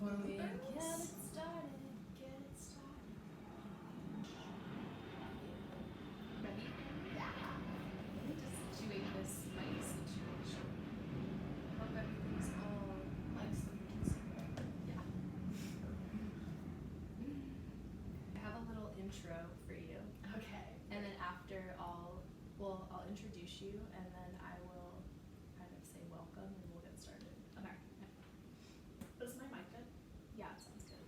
When we Get it started. ready? Yeah. Let me just situate this mic situation. Hope everything's all nice and considerate. Yeah. I have a little intro for you, Okay. and then after I'll introduce you, and then I will kind of say welcome, and we'll get started. Okay. Is my mic good? Yeah, it sounds good.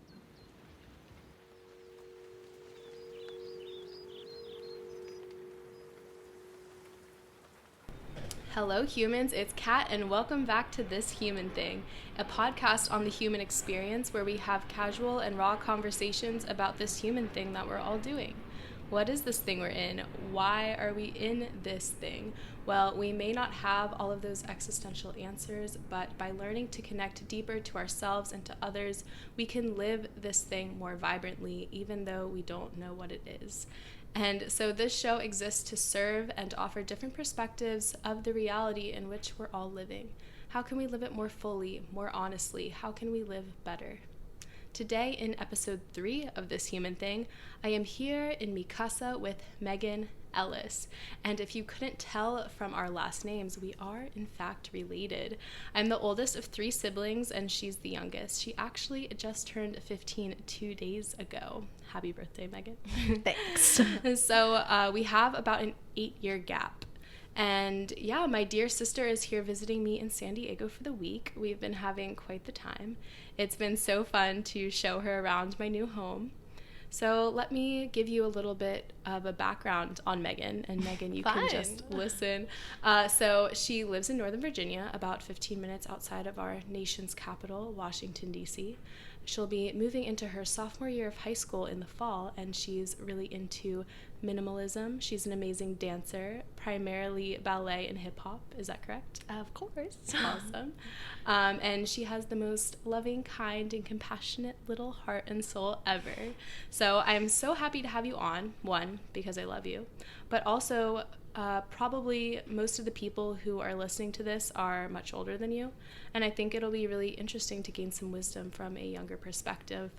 Hello, humans. It's Kat, and welcome back to This Human Thing, a podcast on the human experience where we have casual and raw conversations about this human thing that we're all doing. What is this thing we're in? Why are we in this thing? Well, we may not have all of those existential answers, but by learning to connect deeper to ourselves and to others, we can live this thing more vibrantly, even though we don't know what it is. And so this show exists to serve and offer different perspectives of the reality in which we're all living. How can we live it more fully, more honestly? How can we live better? Today, in episode 3 of This Human Thing, I am here in mi casa with Megan Ellis. And if you couldn't tell from our last names, we are in fact related. I'm the oldest of 3 siblings, and she's the youngest. She actually just turned 15 2 days ago. Happy birthday, Megan. Thanks. So we have about an 8-year gap. And yeah, my dear sister is here visiting me in San Diego for the week. We've been having quite the time. It's been so fun to show her around my new home. So let me give you a little bit of a background on Megan, and Megan, you can just listen. So she lives in Northern Virginia, about 15 minutes outside of our nation's capital, Washington, D.C. She'll be moving into her sophomore year of high school in the fall, and she's really into minimalism. She's an amazing dancer, primarily ballet and hip hop. Is that correct? Of course. Awesome. And she has the most loving, kind, and compassionate little heart and soul ever. So I'm so happy to have you on, one, because I love you, but also probably most of the people who are listening to this are much older than you, and I think it'll be really interesting to gain some wisdom from a younger perspective,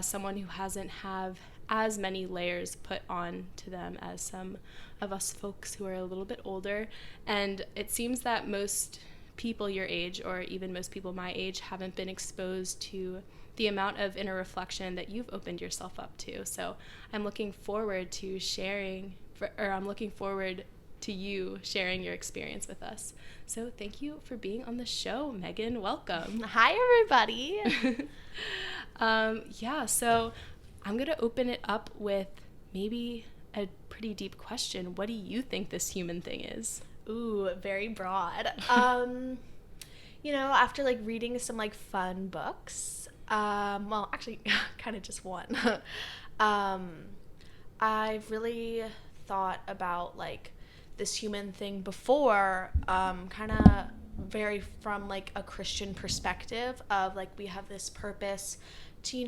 someone who hasn't have as many layers put on to them as some of us folks who are a little bit older. And it seems that most people your age, or even most people my age, haven't been exposed to the amount of inner reflection that you've opened yourself up to. So I'm looking forward to you sharing your experience with us. So thank you for being on the show, Megan. Welcome. Hi, everybody. So I'm going to open it up with maybe a pretty deep question. What do you think this human thing is? Ooh, very broad. After reading some fun books, well, actually, kind of just one. I've really thought about this human thing before, kind of very from a Christian perspective of we have this purpose to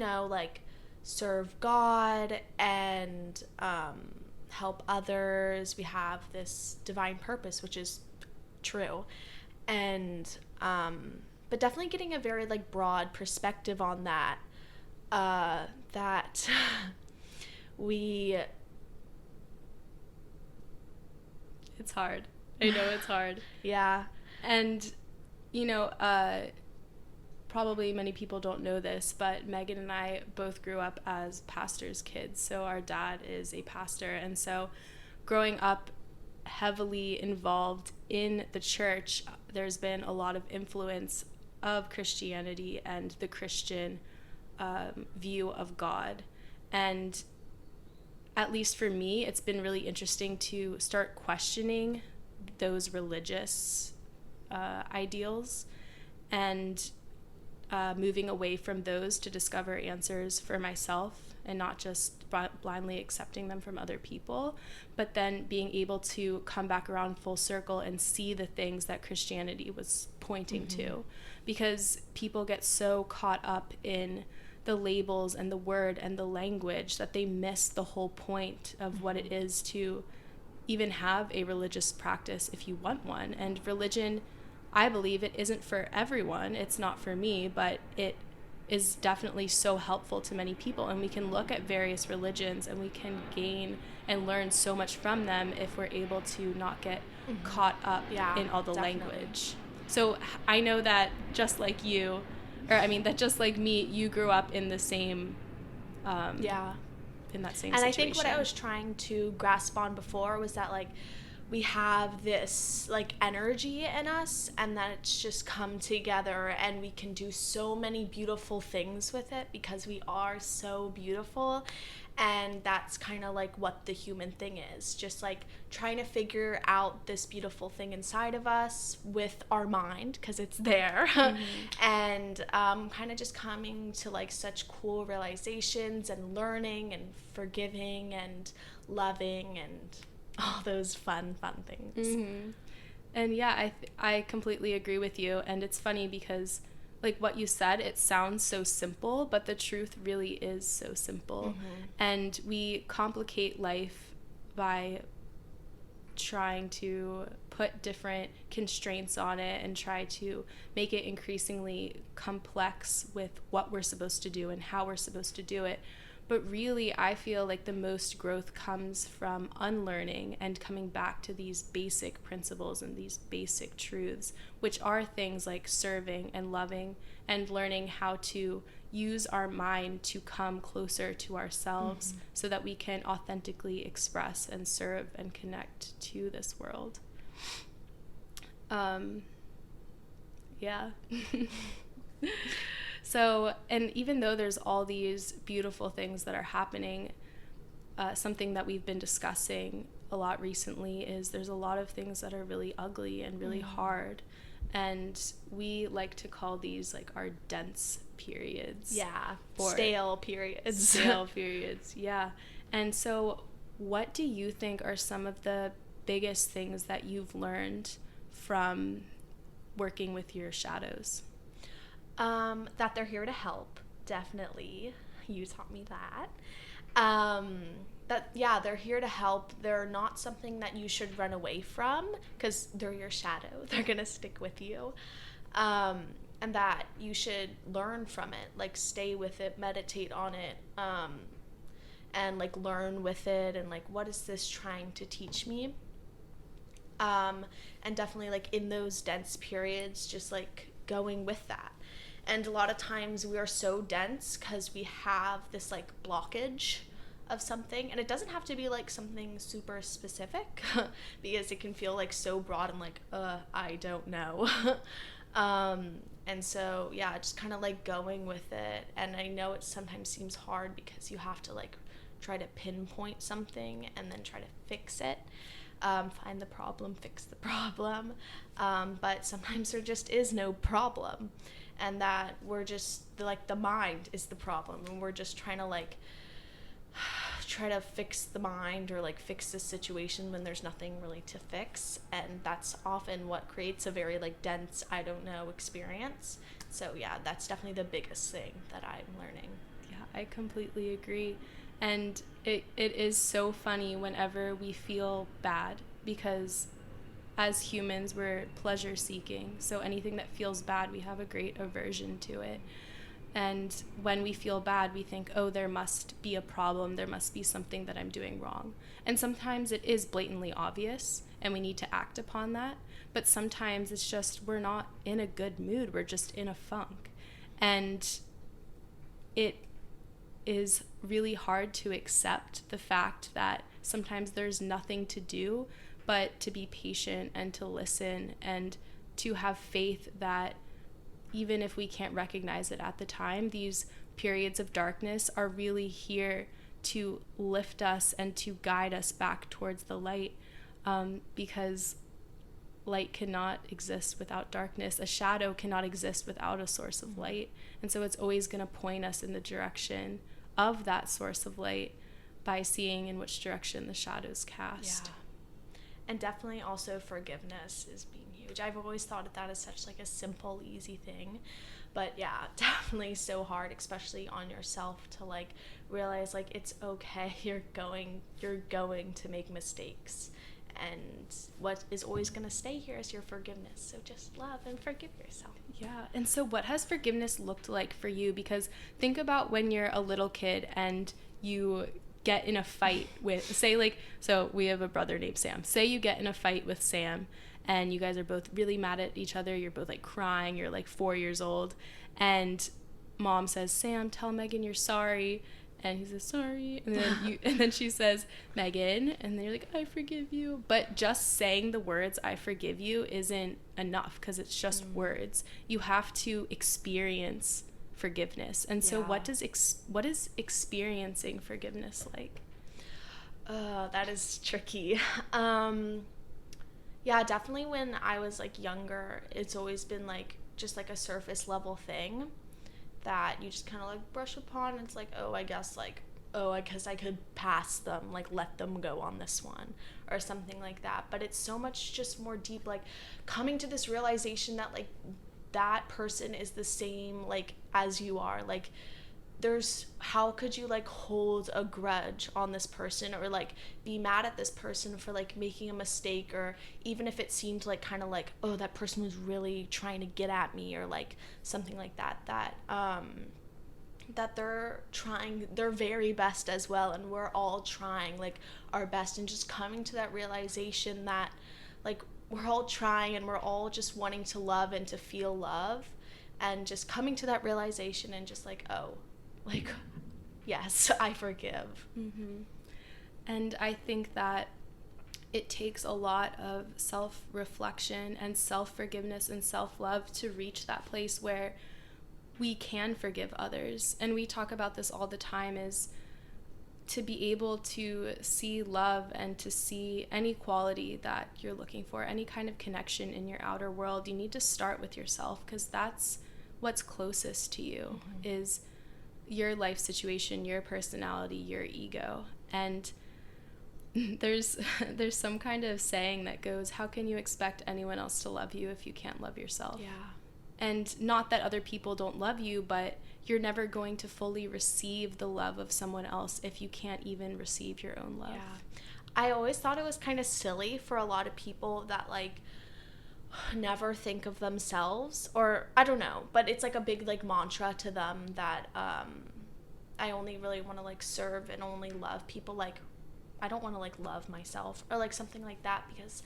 serve God and help others. We have this divine purpose, which is true, and but definitely getting a very broad perspective on that. That It's hard. I know it's hard. Yeah. And, probably many people don't know this, but Megan and I both grew up as pastors' kids. So our dad is a pastor. And so growing up heavily involved in the church, there's been a lot of influence of Christianity and the Christian view of God. And at least for me, it's been really interesting to start questioning those religious ideals and moving away from those to discover answers for myself and not just blindly accepting them from other people, but then being able to come back around full circle and see the things that Christianity was pointing to. Because people get so caught up in the labels and the word and the language that they miss the whole point of what it is to even have a religious practice if you want one. And religion, I believe it isn't for everyone. It's not for me, but it is definitely so helpful to many people. And we can look at various religions and we can gain and learn so much from them if we're able to not get caught up in all the language. So I know that just like you, that just like me, you grew up in the same, in that same and situation. I think what I was trying to grasp on before was that, like, we have this, like, energy in us, and that it's just come together, and we can do so many beautiful things with it because we are so beautiful. And that's kind of like what the human thing is, just like trying to figure out this beautiful thing inside of us with our mind, because it's there. And kind of just coming to like such cool realizations and learning and forgiving and loving and all those fun things. And yeah, I completely agree with you. And it's funny because, like what you said, it sounds so simple, but the truth really is so simple. And we complicate life by trying to put different constraints on it and try to make it increasingly complex with what we're supposed to do and how we're supposed to do it. But really, I feel like the most growth comes from unlearning and coming back to these basic principles and these basic truths, which are things like serving and loving and learning how to use our mind to come closer to ourselves so that we can authentically express and serve and connect to this world. Yeah. So, and even though there's all these beautiful things that are happening, something that we've been discussing a lot recently is there's a lot of things that are really ugly and really hard. And we like to call these like our dense periods. Yeah. Stale periods. Stale periods, yeah. And so what do you think are some of the biggest things that you've learned from working with your shadows? That they're here to help, definitely. You taught me that. They're here to help. They're not something that you should run away from, because they're your shadow. They're gonna stick with you. And that you should learn from it, like stay with it, meditate on it, and like learn with it, and like, what is this trying to teach me? And definitely like in those dense periods, just like going with that. And a lot of times we are so dense because we have this like blockage of something, and it doesn't have to be like something super specific because it can feel like so broad and like I don't know. And so yeah, just kind of like going with it. And I know it sometimes seems hard because you have to like try to pinpoint something and then try to fix it. Find the problem, fix the problem, but sometimes there just is no problem, and that we're just like the mind is the problem, and we're just trying to like try to fix the mind or like fix the situation when there's nothing really to fix. And that's often what creates a very like dense I don't know experience. So yeah, that's definitely the biggest thing that I'm learning. Yeah, I completely agree. And it is so funny whenever we feel bad, because as humans we're pleasure seeking, so anything that feels bad we have a great aversion to it. And when we feel bad, we think, oh, there must be a problem, there must be something that I'm doing wrong. And sometimes it is blatantly obvious and we need to act upon that. But sometimes it's just we're not in a good mood, we're just in a funk. And it is really hard to accept the fact that sometimes there's nothing to do but to be patient and to listen and to have faith that even if we can't recognize it at the time, these periods of darkness are really here to lift us and to guide us back towards the light, because light cannot exist without darkness. A shadow cannot exist without a source of light. And so it's always going to point us in the direction of that source of light by seeing in which direction the shadows cast. Yeah. And definitely also forgiveness is being huge. I've always thought of that as such like a simple, easy thing. But yeah, definitely so hard, especially on yourself, to like realize like it's okay, you're going to make mistakes. and what is always going to stay here is your forgiveness. So just love and forgive yourself. Yeah. And so what has forgiveness looked like for you? Because think about when you're a little kid and you get in a fight with, say, like, so we have a brother named Sam. Say you get in a fight with Sam and you guys are both really mad at each other. You're both like crying. You're like 4 years old. And mom says, Sam, tell Megan you're sorry. And he says, sorry. And then she says, Megan. And then you're like, I forgive you. But just saying the words, I forgive you, isn't enough because it's just words. You have to experience forgiveness. And so what is experiencing forgiveness like? That is tricky. Yeah, definitely when I was like younger, it's always been like just like a surface level thing that you just kind of like brush upon. It's like, I guess I could pass them, like let them go on this one or something like that. But it's so much just more deep, like coming to this realization that like that person is the same like as you are. Like how could you like hold a grudge on this person or like be mad at this person for like making a mistake, or even if it seemed like kind of like, that person was really trying to get at me or like something like that, that they're trying their very best as well, and we're all trying like our best, and just coming to that realization that like we're all trying and we're all just wanting to love and to feel love, and just coming to that realization and just like, like, yes, I forgive. Mm-hmm. And I think that it takes a lot of self-reflection and self-forgiveness and self-love to reach that place where we can forgive others. And we talk about this all the time, is to be able to see love and to see any quality that you're looking for, any kind of connection in your outer world, you need to start with yourself, because that's what's closest to you, is your life situation, your personality, your ego. And there's some kind of saying that goes, how can you expect anyone else to love you if you can't love yourself? Yeah. And not that other people don't love you, but you're never going to fully receive the love of someone else if you can't even receive your own love. Yeah. I always thought it was kind of silly for a lot of people that like never think of themselves, or I don't know, but it's like a big like mantra to them that I only really want to like serve and only love people. Like I don't want to like love myself or like something like that, because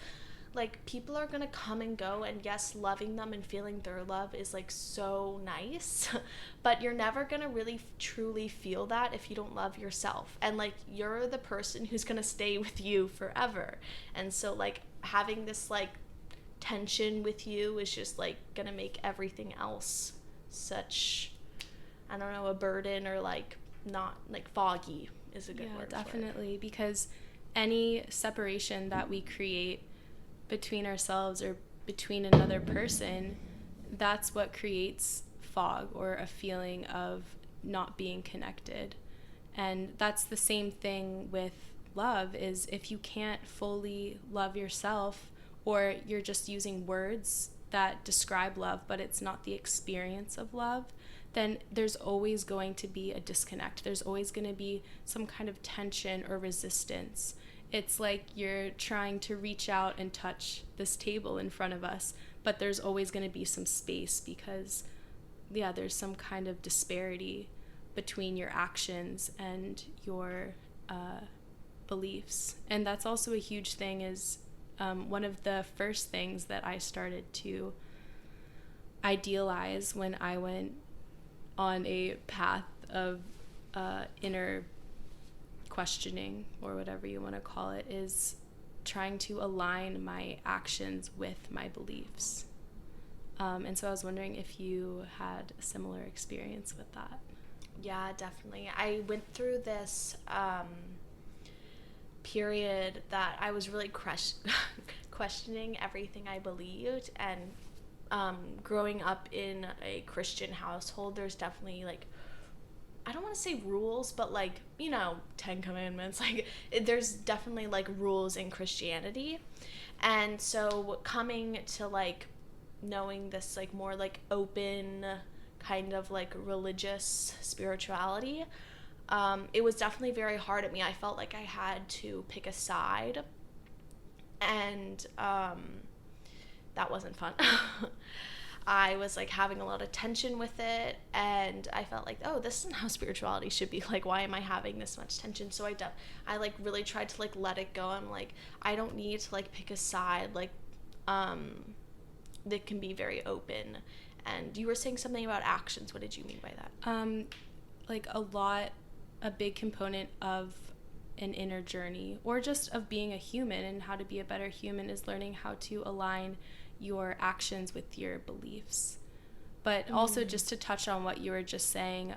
like people are gonna come and go, and yes, loving them and feeling their love is like so nice, but you're never gonna really truly feel that if you don't love yourself, and like you're the person who's gonna stay with you forever. And so like having this like tension with you is just like gonna make everything else such, I don't know, a burden, or like not like foggy is a good word. Definitely, because any separation that we create between ourselves or between another person, that's what creates fog or a feeling of not being connected. And that's the same thing with love, is if you can't fully love yourself, or you're just using words that describe love but it's not the experience of love, then there's always going to be a disconnect. There's always going to be some kind of tension or resistance. It's like you're trying to reach out and touch this table in front of us, but there's always going to be some space because, there's some kind of disparity between your actions and your beliefs. And that's also a huge thing, is one of the first things that I started to idealize when I went on a path of inner questioning, or whatever you want to call it, is trying to align my actions with my beliefs. And so I was wondering if you had a similar experience with that. Yeah, definitely. I went through this period that I was really questioning everything I believed, and growing up in a Christian household, there's definitely like, I don't want to say rules, but like, 10 commandments, like there's definitely like rules in Christianity. And so coming to like knowing this like more like open kind of like religious spirituality, it was definitely very hard at me. I felt like I had to pick a side, And that wasn't fun. I was like having a lot of tension with it, and I felt like, oh, this isn't how spirituality should be. Like, why am I having this much tension? So I like really tried to like let it go. I'm like, I don't need to like pick a side. Like, that can be very open. And you were saying something about actions. What did you mean by that? Like a big component of an inner journey, or just of being a human and how to be a better human, is learning how to align your actions with your beliefs. But also, just to touch on what you were just saying,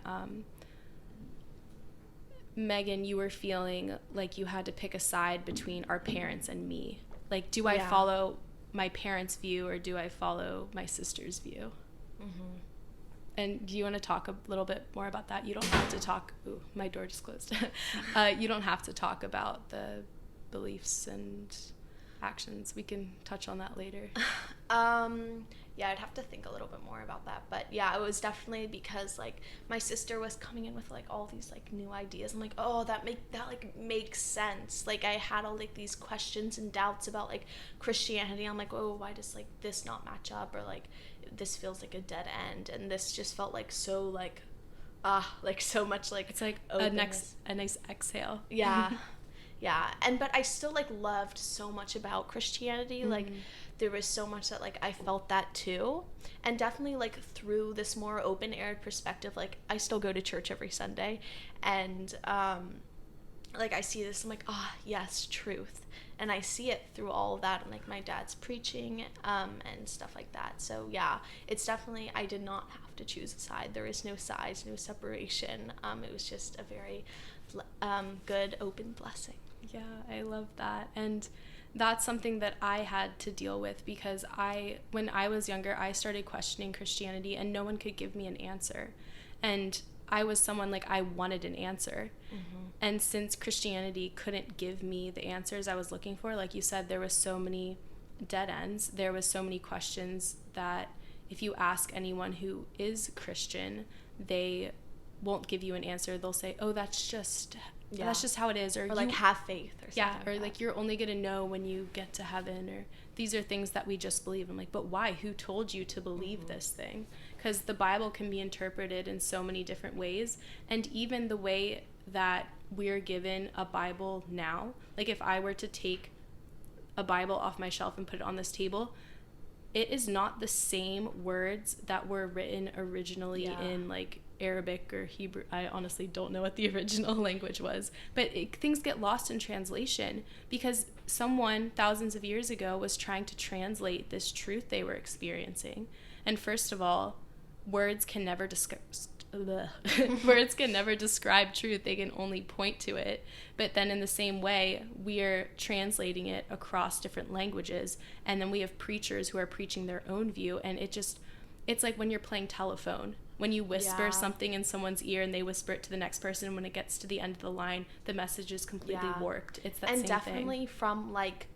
Megan, you were feeling like you had to pick a side between our parents and me. Like, do I follow my parents' view, or do I follow my sister's view? Mm-hmm. And do you want to talk a little bit more about that? You don't have to talk. Ooh, my door just closed. You don't have to talk about the beliefs and actions. We can touch on that later. Yeah, I'd have to think a little bit more about that. But yeah, it was definitely because like my sister was coming in with like all these like new ideas. I'm like, oh, that makes sense. Like, I had all like these questions and doubts about like Christianity. I'm like, oh, why does like this not match up, or like this feels like a dead end, and this just felt like so like like so much like it's like openness. a nice exhale. Yeah. Yeah, but I still like loved so much about Christianity. Mm-hmm. Like, there was so much that like I felt that too, and definitely like through this more open-aired perspective, like I still go to church every Sunday, and like I see this, I'm like, yes, truth, and I see it through all of that, and like my dad's preaching and stuff like that. So yeah, it's definitely, I did not have to choose a side. There is no sides, no separation. It was just a very good open blessing. Yeah, I love that. And that's something that I had to deal with, because when I was younger, I started questioning Christianity and no one could give me an answer. And I was someone like, I wanted an answer. Mm-hmm. And since Christianity couldn't give me the answers I was looking for, like you said, there was so many dead ends. There was so many questions that if you ask anyone who is Christian, they won't give you an answer. They'll say, oh, that's just how it is, or like have faith, or something. Yeah, or like you're only gonna know when you get to heaven, or these are things that we just believe. I'm like, but why? Who told you to believe this thing? Because the Bible can be interpreted in so many different ways, and even the way that we're given a Bible now, like if I were to take a Bible off my shelf and put it on this table, it is not the same words that were written originally in like Arabic or Hebrew. I honestly don't know what the original language was, but things get lost in translation because someone thousands of years ago was trying to translate this truth they were experiencing. And first of all, words can never describe truth. They can only point to it. But then in the same way, we are translating it across different languages, and then we have preachers who are preaching their own view, and it's like when you're playing telephone. When you whisper something in someone's ear and they whisper it to the next person, when it gets to the end of the line, the message is completely warped. It's that same thing. And definitely from like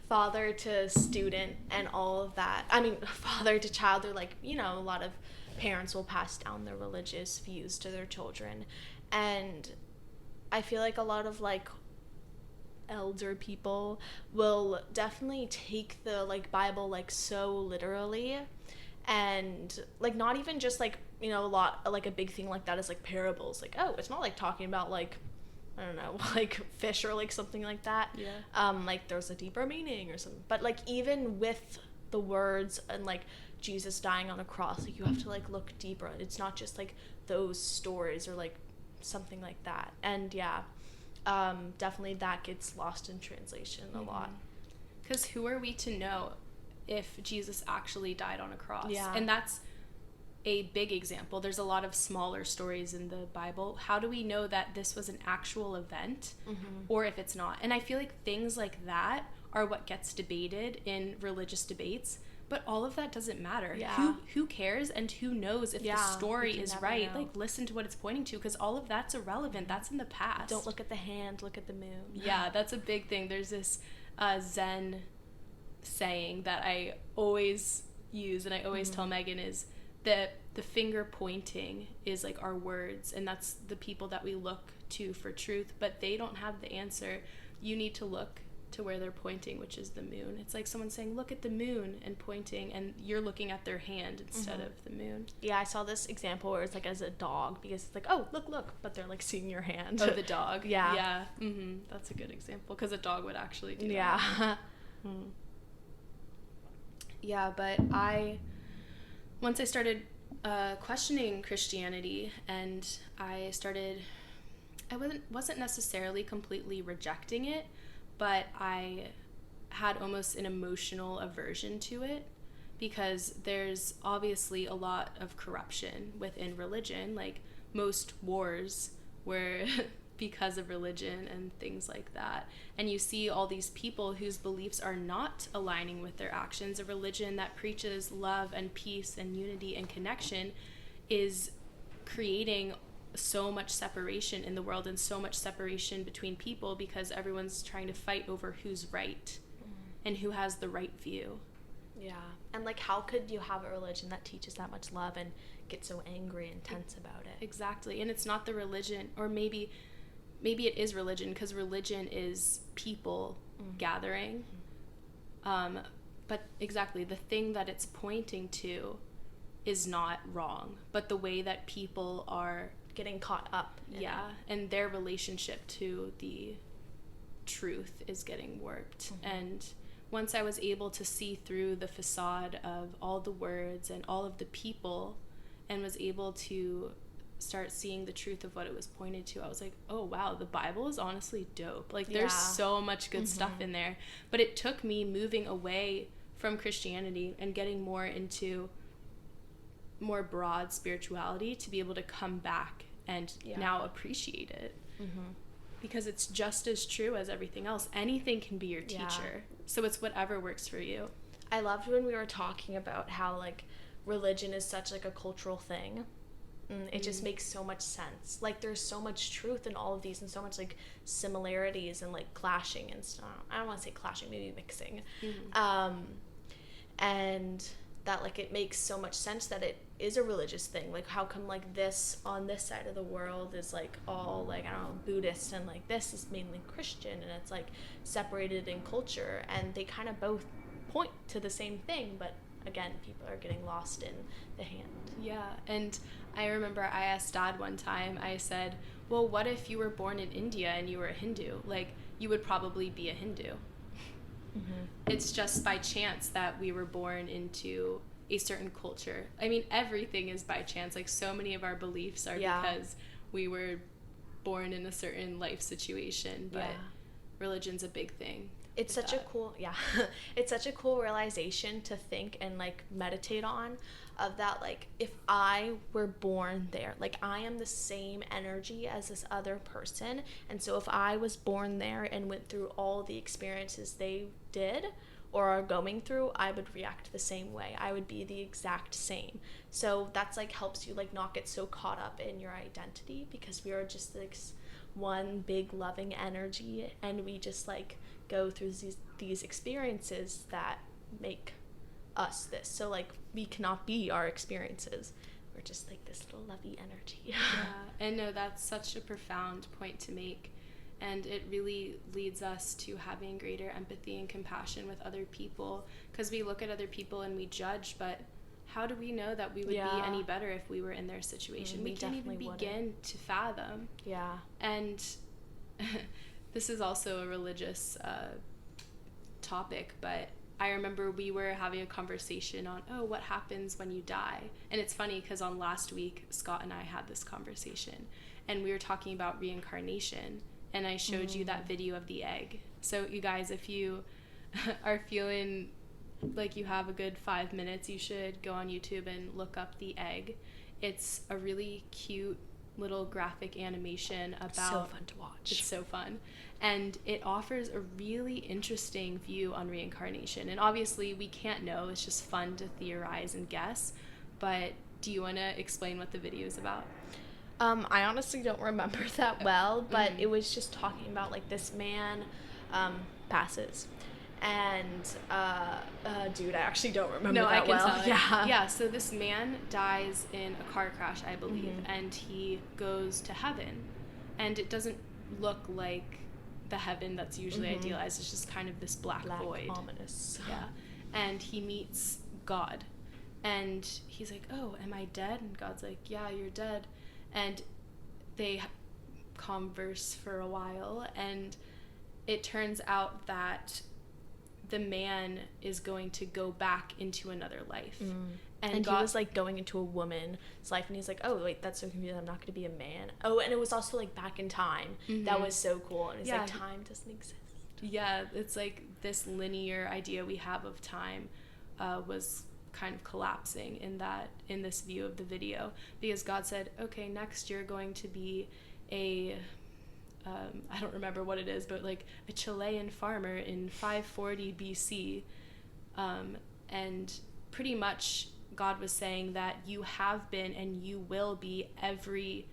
father to student and all of that. I mean, father to child, they're like, a lot of parents will pass down their religious views to their children. And I feel like a lot of like elder people will definitely take the like Bible like so literally, and like not even just like a lot like a big thing like that is like parables, like, oh, it's not like talking about like I don't know, like fish or like something like that. Like there's a deeper meaning or something. But like even with the words and like Jesus dying on a cross, like you have to like look deeper. It's not just like those stories or like something like that. And definitely that gets lost in translation a lot. Because who are we to know if Jesus actually died on a cross? And that's a big example. There's a lot of smaller stories in the Bible. How do we know that this was an actual event or if it's not? And I feel like things like that are what gets debated in religious debates, but all of that doesn't matter. Who cares, and who knows if the story is right? Know. Like, listen to what it's pointing to, because all of that's irrelevant. That's in the past. Don't look at the hand, look at the moon. Yeah, that's a big thing. There's this Zen saying that I always use and I always tell Megan is that the finger pointing is like our words, and that's the people that we look to for truth, but they don't have the answer. you need to look to where they're pointing, which is the moon. It's like someone saying, look at the moon, and pointing, and you're looking at their hand instead of the moon. Yeah, I saw this example where it's like as a dog, because it's like, oh, look, but they're like seeing your hand. Oh, the dog. Yeah. That's a good example, because a dog would actually do that. Yeah. Yeah, but once I started questioning Christianity, and I wasn't necessarily completely rejecting it, but I had almost an emotional aversion to it, because there's obviously a lot of corruption within religion. Like, most wars were because of religion and things like that. And you see all these people whose beliefs are not aligning with their actions. A religion that preaches love and peace and unity and connection is creating so much separation in the world, and so much separation between people, because everyone's trying to fight over who's right and who has the right view. Yeah. And like, how could you have a religion that teaches that much love and get so angry and tense about it? Exactly. And it's not the religion, or maybe it is religion, because religion is people gathering. But exactly, the thing that it's pointing to is not wrong, but the way that people are getting caught up in it. And their relationship to the truth is getting warped. And once I was able to see through the facade of all the words and all of the people, and was able to start seeing the truth of what it was pointed to, I was like, oh wow, the Bible is honestly dope. Like, there's so much good stuff in there. But it took me moving away from Christianity and getting more into more broad spirituality to be able to come back and now appreciate it. Because it's just as true as everything else. Anything can be your teacher. So it's whatever works for you. I loved when we were talking about how like religion is such like a cultural thing. It just makes so much sense. Like, there's so much truth in all of these, and so much like similarities and like clashing and stuff. I don't want to say clashing, maybe mixing. And that like it makes so much sense that it is a religious thing. Like, how come like this on this side of the world is like all like, I don't know, Buddhist, and like this is mainly Christian, and it's like separated in culture, and they kind of both point to the same thing, but again, people are getting lost in the hand. Yeah. And I remember I asked Dad one time, I said, well, what if you were born in India and you were a Hindu? Like, you would probably be a Hindu. It's just by chance that we were born into a certain culture. I mean, everything is by chance. Like, so many of our beliefs are because we were born in a certain life situation. But religion's a big thing. It's such a cool, it's such a cool realization to think and like meditate on, of that, like, if I were born there, like, I am the same energy as this other person, and so if I was born there and went through all the experiences they did or are going through, I would react the same way. I would be the exact same. So that's like helps you like not get so caught up in your identity, because we are just like one big loving energy, and we just like go through these experiences that make us this. So like, we cannot be our experiences. We're just like this little lovey energy. And no, that's such a profound point to make, and it really leads us to having greater empathy and compassion with other people, because we look at other people and we judge, but how do we know that we would be any better if we were in their situation? We can't even begin to fathom. And this is also a religious topic, but I remember we were having a conversation on, what happens when you die? And it's funny, because on last week, Scott and I had this conversation, and we were talking about reincarnation, and I showed you that video of the egg. So you guys, if you are feeling like you have a good 5 minutes, you should go on YouTube and look up the egg. It's a really cute little graphic animation about... So fun to watch. It's so fun. And it offers a really interesting view on reincarnation. And obviously, we can't know. It's just fun to theorize and guess. But do you want to explain what the video is about? I honestly don't remember that well, but it was just talking about, like, this man passes. And, dude, I actually don't remember that well. No, I can tell. Yeah, so this man dies in a car crash, I believe, and he goes to heaven. And it doesn't look like the heaven that's usually idealized is just kind of this black void. Ominous. Yeah. And he meets God. And he's like, oh, am I dead? And God's like, yeah, you're dead. And they converse for a while. And it turns out that the man is going to go back into another life. And God, he was like going into a woman's life, and he's like, oh wait, that's so confusing, I'm not going to be a man. Oh, and it was also like back in time. That was so cool. And it's like, time doesn't exist. Yeah, it's like this linear idea we have of time was kind of collapsing in this view of the video, because God said, okay, next you're going to be a I don't remember what it is, but like a Chilean farmer in 540 BC. And pretty much God was saying that you have been and you will be every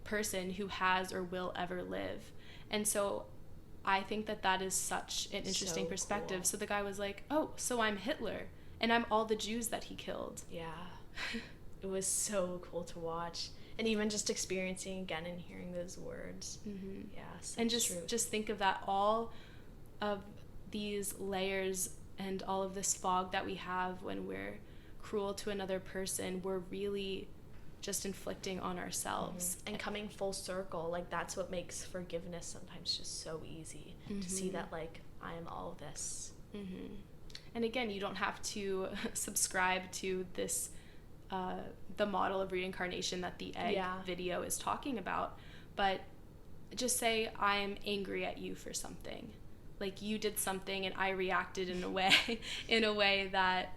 person who has or will ever live. And so I think that is such an interesting perspective. Cool. So the guy was like, oh, so I'm Hitler and I'm all the Jews that he killed. Yeah. It was so cool to watch. And even just experiencing again and hearing those words. Yeah, and just think of that, all of these layers and all of this fog that we have when we're cruel to another person, we're really just inflicting on ourselves. And coming full circle, like that's what makes forgiveness sometimes just so easy, to see that like I am all this. And again, you don't have to subscribe to this the model of reincarnation that the egg video is talking about, but just say, I'm angry at you for something. Like you did something and I reacted in a way that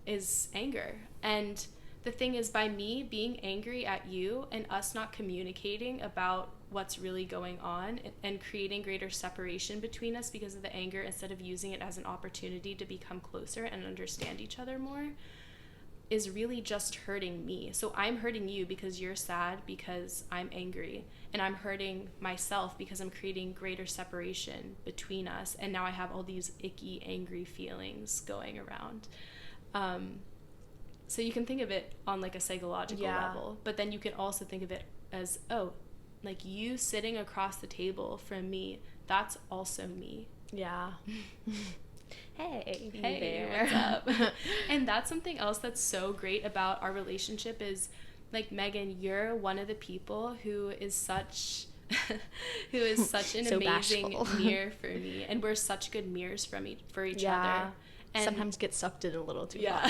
is anger. And the thing is, by me being angry at you and us not communicating about what's really going on and creating greater separation between us because of the anger, instead of using it as an opportunity to become closer and understand each other more, is really just hurting me. So I'm hurting you because you're sad because I'm angry, and I'm hurting myself because I'm creating greater separation between us, and now I have all these icky, angry feelings going around. So you can think of it on like a psychological level, but then you can also think of it as, oh, like you sitting across the table from me, that's also me. Yeah. Hey, what's up? And that's something else that's so great about our relationship is, like, Megan, you're one of the people who is such an so amazing mirror for me, and we're such good mirrors for each other. And sometimes get sucked in a little too far.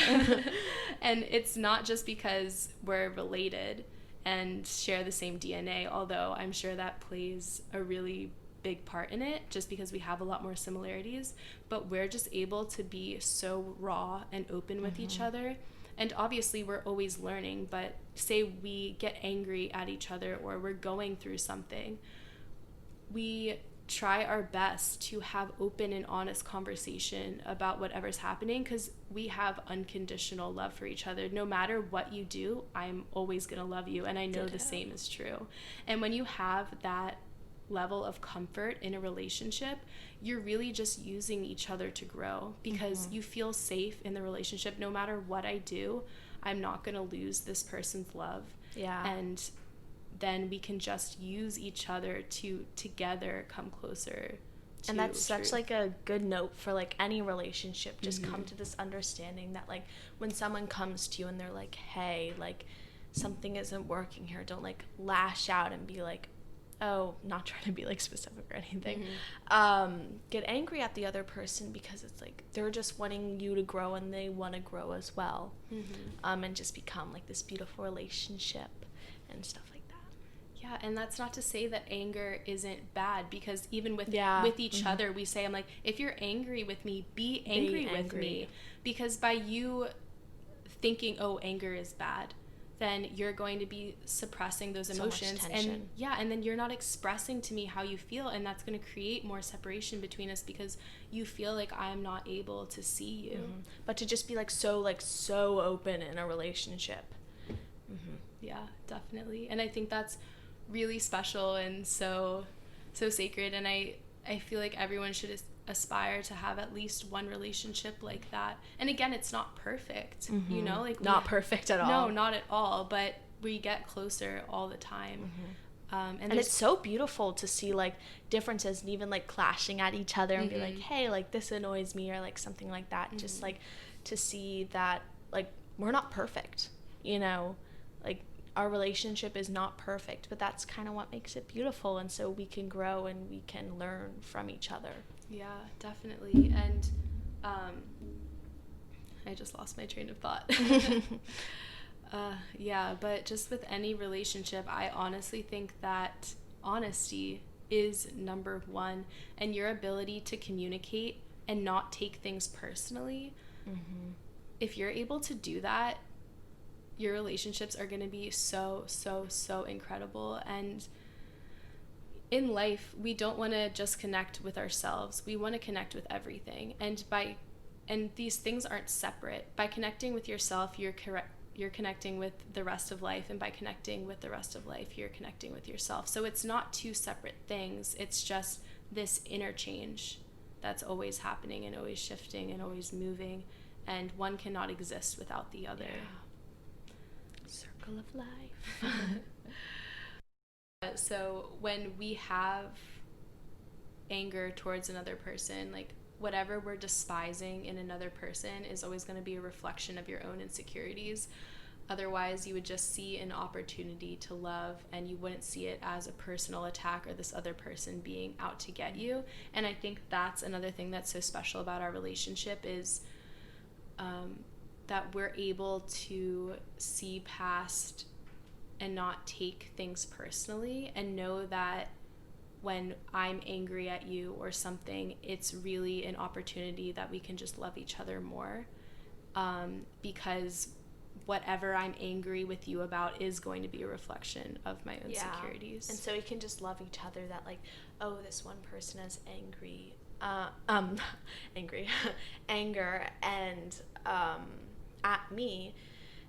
And it's not just because we're related and share the same DNA, although I'm sure that plays a really big part in it, just because we have a lot more similarities, but we're just able to be so raw and open with each other. And obviously we're always learning, but say we get angry at each other or we're going through something, we try our best to have open and honest conversation about whatever's happening, because we have unconditional love for each other. No matter what you do, I'm always gonna love you, and I know the same is true. And when you have that level of comfort in a relationship, you're really just using each other to grow, because you feel safe in the relationship. No matter what I do, I'm not going to lose this person's love. And then we can just use each other to together come closer to and that's truth. Such like a good note for like any relationship. Just come to this understanding that like when someone comes to you and they're like, hey, like something isn't working here, don't like lash out and be like, oh, not trying to be like specific or anything, get angry at the other person, because it's like they're just wanting you to grow and they want to grow as well, and just become like this beautiful relationship and stuff like that. Yeah, and that's not to say that anger isn't bad, because even with each other, we say, I'm like, if you're angry with me, be angry with me, because by you thinking, oh, anger is bad, then you're going to be suppressing those emotions, and then you're not expressing to me how you feel, and that's going to create more separation between us, because you feel like I'm not able to see you. But to just be like so open in a relationship. Yeah, definitely. And I think that's really special and so sacred, and I feel like everyone should aspire to have at least one relationship like that. And again, it's not perfect, you know, like not perfect at all. No, not at all, but we get closer all the time. And it's so beautiful to see like differences and even like clashing at each other and be like, hey, like this annoys me, or like something like that. Just like to see that like we're not perfect, you know, like our relationship is not perfect, but that's kind of what makes it beautiful. And so we can grow and we can learn from each other. Yeah, definitely. And I just lost my train of thought. Yeah, but just with any relationship, I honestly think that honesty is number one, and your ability to communicate and not take things personally. If you're able to do that, your relationships are going to be so, so, so incredible. And in life, we don't want to just connect with ourselves. We want to connect with everything. And these things aren't separate. By connecting with yourself, you're connecting with the rest of life, and by connecting with the rest of life, you're connecting with yourself. So it's not two separate things. It's just this interchange that's always happening and always shifting and always moving, and one cannot exist without the other. Yeah. Circle of life. So when we have anger towards another person, like whatever we're despising in another person is always going to be a reflection of your own insecurities. Otherwise, you would just see an opportunity to love, and you wouldn't see it as a personal attack or this other person being out to get you. And I think that's another thing that's so special about our relationship is that we're able to see past and not take things personally, and know that when I'm angry at you or something, it's really an opportunity that we can just love each other more, because whatever I'm angry with you about is going to be a reflection of my own insecurities. And so we can just love each other, that like, oh, this one person is anger and at me,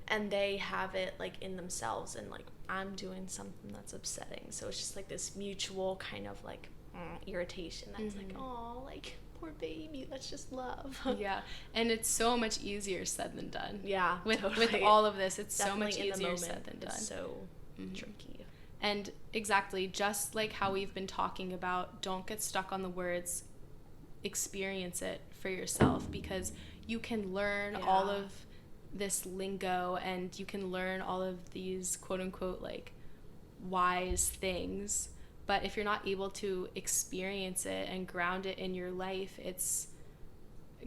and they have it like in themselves, and like I'm doing something that's upsetting, so it's just like this mutual kind of like irritation that's like, oh, like poor baby, let's just love. Yeah, and it's so much easier said than done. Yeah, with all of this, it's definitely so much easier said than done. It's so tricky. And exactly, just like how we've been talking about, don't get stuck on the words, experience it for yourself, because you can learn all of this lingo, and you can learn all of these quote unquote like wise things, but if you're not able to experience it and ground it in your life, it's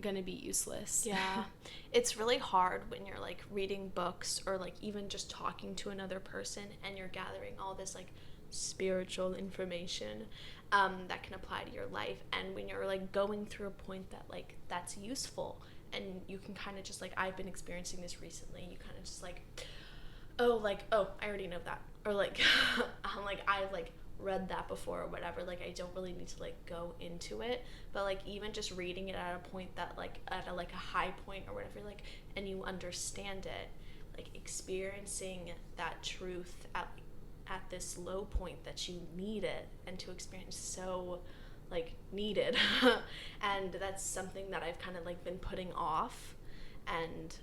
gonna be useless. Yeah. It's really hard when you're like reading books or like even just talking to another person, and you're gathering all this like spiritual information that can apply to your life, and when you're like going through a point that like that's useful, and you can kind of just like, I've been experiencing this recently, you kind of just like, oh, I already know that, or like I'm like, I've like read that before or whatever, like I don't really need to like go into it, but like even just reading it at a point that like at a high point or whatever, like, and you understand it, like experiencing that truth at this low point that you need it, and to experience so like needed and that's something that I've kind of like been putting off, and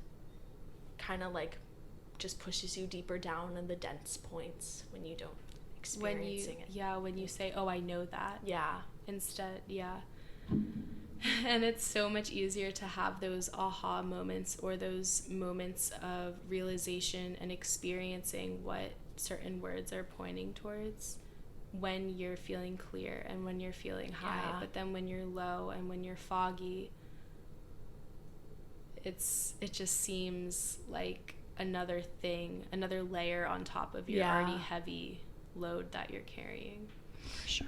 kind of like just pushes you deeper down in the dense points when you don't experiencing it. When you say, oh, I know that, instead, and it's so much easier to have those aha moments, or those moments of realization and experiencing what certain words are pointing towards, when you're feeling clear and when you're feeling high. But then when you're low and when you're foggy, it just seems like another layer on top of your already heavy load that you're carrying. For sure.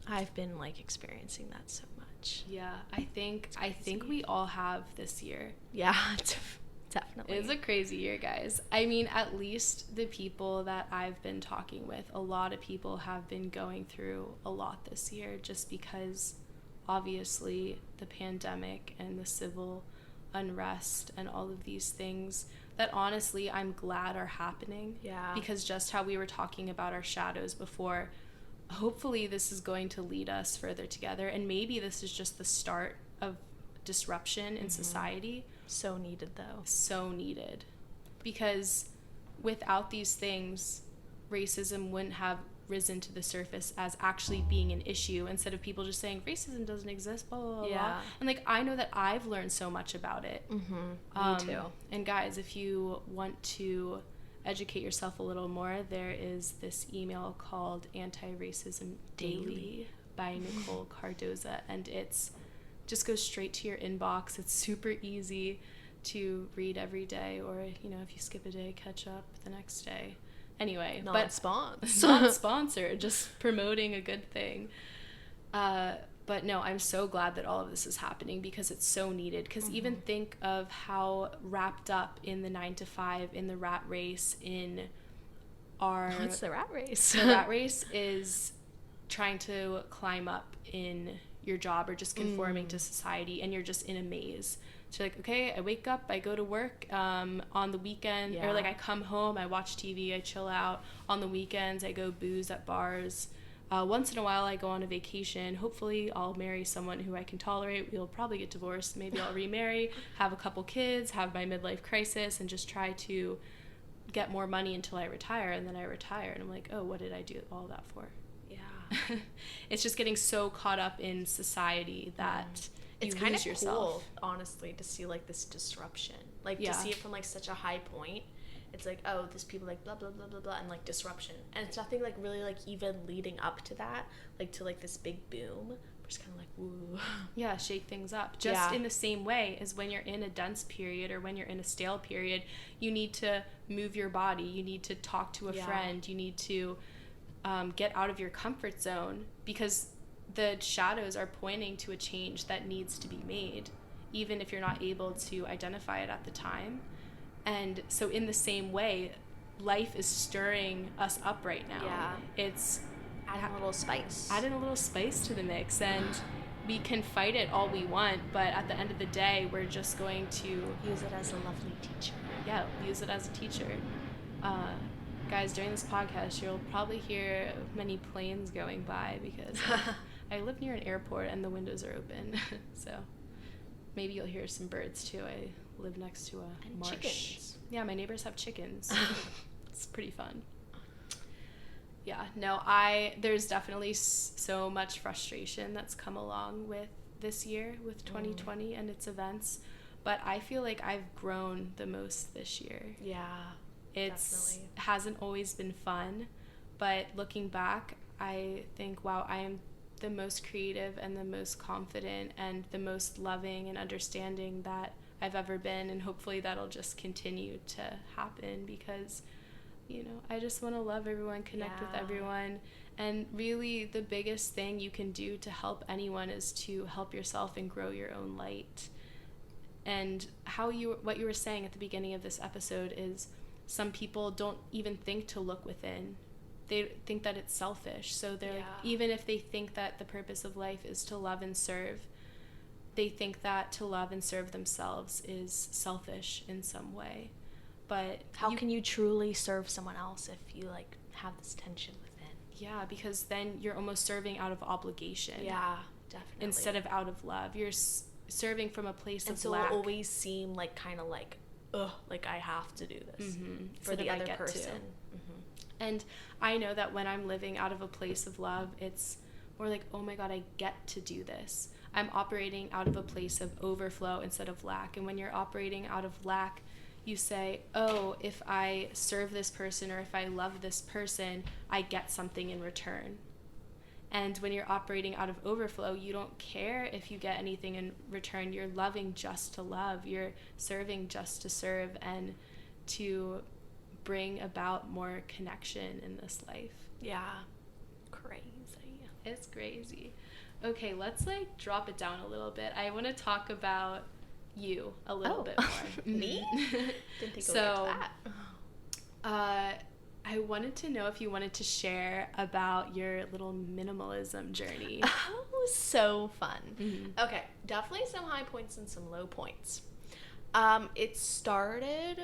I've been like experiencing that so much. Yeah, I think we all have this year. Yeah. Definitely. It's a crazy year, guys. I mean, at least the people that I've been talking with, a lot of people have been going through a lot this year, just because obviously the pandemic and the civil unrest and all of these things that honestly I'm glad are happening. Yeah. Because just how we were talking about our shadows before, hopefully this is going to lead us further together, and maybe this is just the start of disruption in society. So needed, though. So needed. Because without these things, racism wouldn't have risen to the surface as actually being an issue, instead of people just saying racism doesn't exist, blah, blah, blah, blah. And like, I know that I've learned so much about it. Me too. And guys, if you want to educate yourself a little more, there is this email called Anti-Racism Daily by Nicole Cardoza, and it's just goes straight to your inbox. It's super easy to read every day, or if you skip a day, catch up the next day. Anyway, not sponsored, just promoting a good thing. But no, I'm so glad that all of this is happening, because it's so needed. Because even think of how wrapped up in the 9-to-5, in the rat race, in our... What's the rat race? The rat race is trying to climb up in your job, or just conforming to society, and you're just in a maze. So like, okay, I wake up, I go to work on the weekend, or like I come home, I watch TV, I chill out. On the weekends, I go booze at bars. Once in a while, I go on a vacation. Hopefully, I'll marry someone who I can tolerate. We'll probably get divorced. Maybe I'll remarry, have a couple kids, have my midlife crisis, and just try to get more money until I retire. And then I retire, and I'm like, oh, what did I do all that for? Yeah. It's just getting so caught up in society that... It's kind of cool, honestly, to see like this disruption, like to see it from like such a high point. It's like, oh, there's people like blah blah blah blah blah, and like disruption, and it's nothing like really like even leading up to that, like to like this big boom. We're just kind of like, woo. Yeah, shake things up. Just in the same way as when you're in a dense period, or when you're in a stale period, you need to move your body. You need to talk to a friend. You need to get out of your comfort zone, because the shadows are pointing to a change that needs to be made, even if you're not able to identify it at the time. And so in the same way, life is stirring us up right now. Yeah. It's adding a little spice. Adding a little spice to the mix, and we can fight it all we want, but at the end of the day, we're just going to... use it as a lovely teacher. Yeah, use it as a teacher. Guys, during this podcast, you'll probably hear many planes going by, because... I live near an airport and the windows are open, so maybe you'll hear some birds too. I live next to a marsh. Chickens. Yeah, my neighbors have chickens. It's pretty fun. Yeah, no, there's definitely so much frustration that's come along with this year, with 2020 and its events, but I feel like I've grown the most this year. Yeah, definitely. Hasn't always been fun, but looking back, I think, wow, I am the most creative and the most confident and the most loving and understanding that I've ever been, and hopefully that'll just continue to happen, because I just want to love everyone, connect with everyone, and really the biggest thing you can do to help anyone is to help yourself and grow your own light. And what you were saying at the beginning of this episode is, some people don't even think to look within. They think that it's selfish. So they're like, even if they think that the purpose of life is to love and serve, they think that to love and serve themselves is selfish in some way. But how can you truly serve someone else if you like have this tension within? Yeah, because then you're almost serving out of obligation. Yeah, definitely. Instead of out of love. You're serving from a place of lack. And so it'll always seem like kind of like, ugh, like I have to do this for the other person. And I know that when I'm living out of a place of love, it's more like, oh my God, I get to do this. I'm operating out of a place of overflow instead of lack. And when you're operating out of lack, you say, oh, if I serve this person or if I love this person, I get something in return. And when you're operating out of overflow, you don't care if you get anything in return. You're loving just to love. You're serving just to serve, and to bring about more connection in this life. Yeah. Crazy. It's crazy. Okay, let's drop it down a little bit. I want to talk about you a little bit more. Me? Didn't think so, that. I wanted to know if you wanted to share about your little minimalism journey. Oh, so fun. Okay, definitely some high points and some low points. It started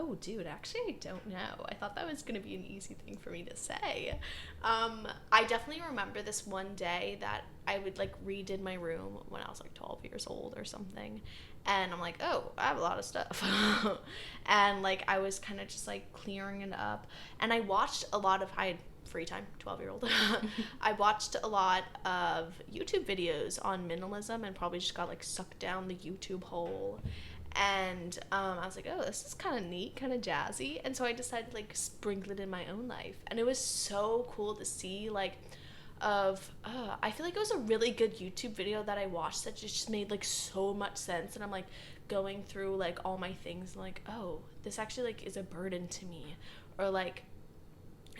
Oh, dude, actually, I don't know. I thought that was going to be an easy thing for me to say. I definitely remember this one day that I would, like, redid my room when I was, like, 12 years old or something. And I'm like, oh, I have a lot of stuff. And, like, I was kind of just, like, clearing it up. And I watched a lot of, I had free time, 12-year-old. I watched a lot of YouTube videos on minimalism and probably just got, like, sucked down the YouTube hole. And I was like, oh, this is kind of neat, kind of jazzy. And so I decided to, like, sprinkle it in my own life. And it was so cool to see, like, I feel like it was a really good YouTube video that I watched that just made, like, so much sense. And I'm, like, going through, like, all my things and, like, oh, this actually, like, is a burden to me. Or, like,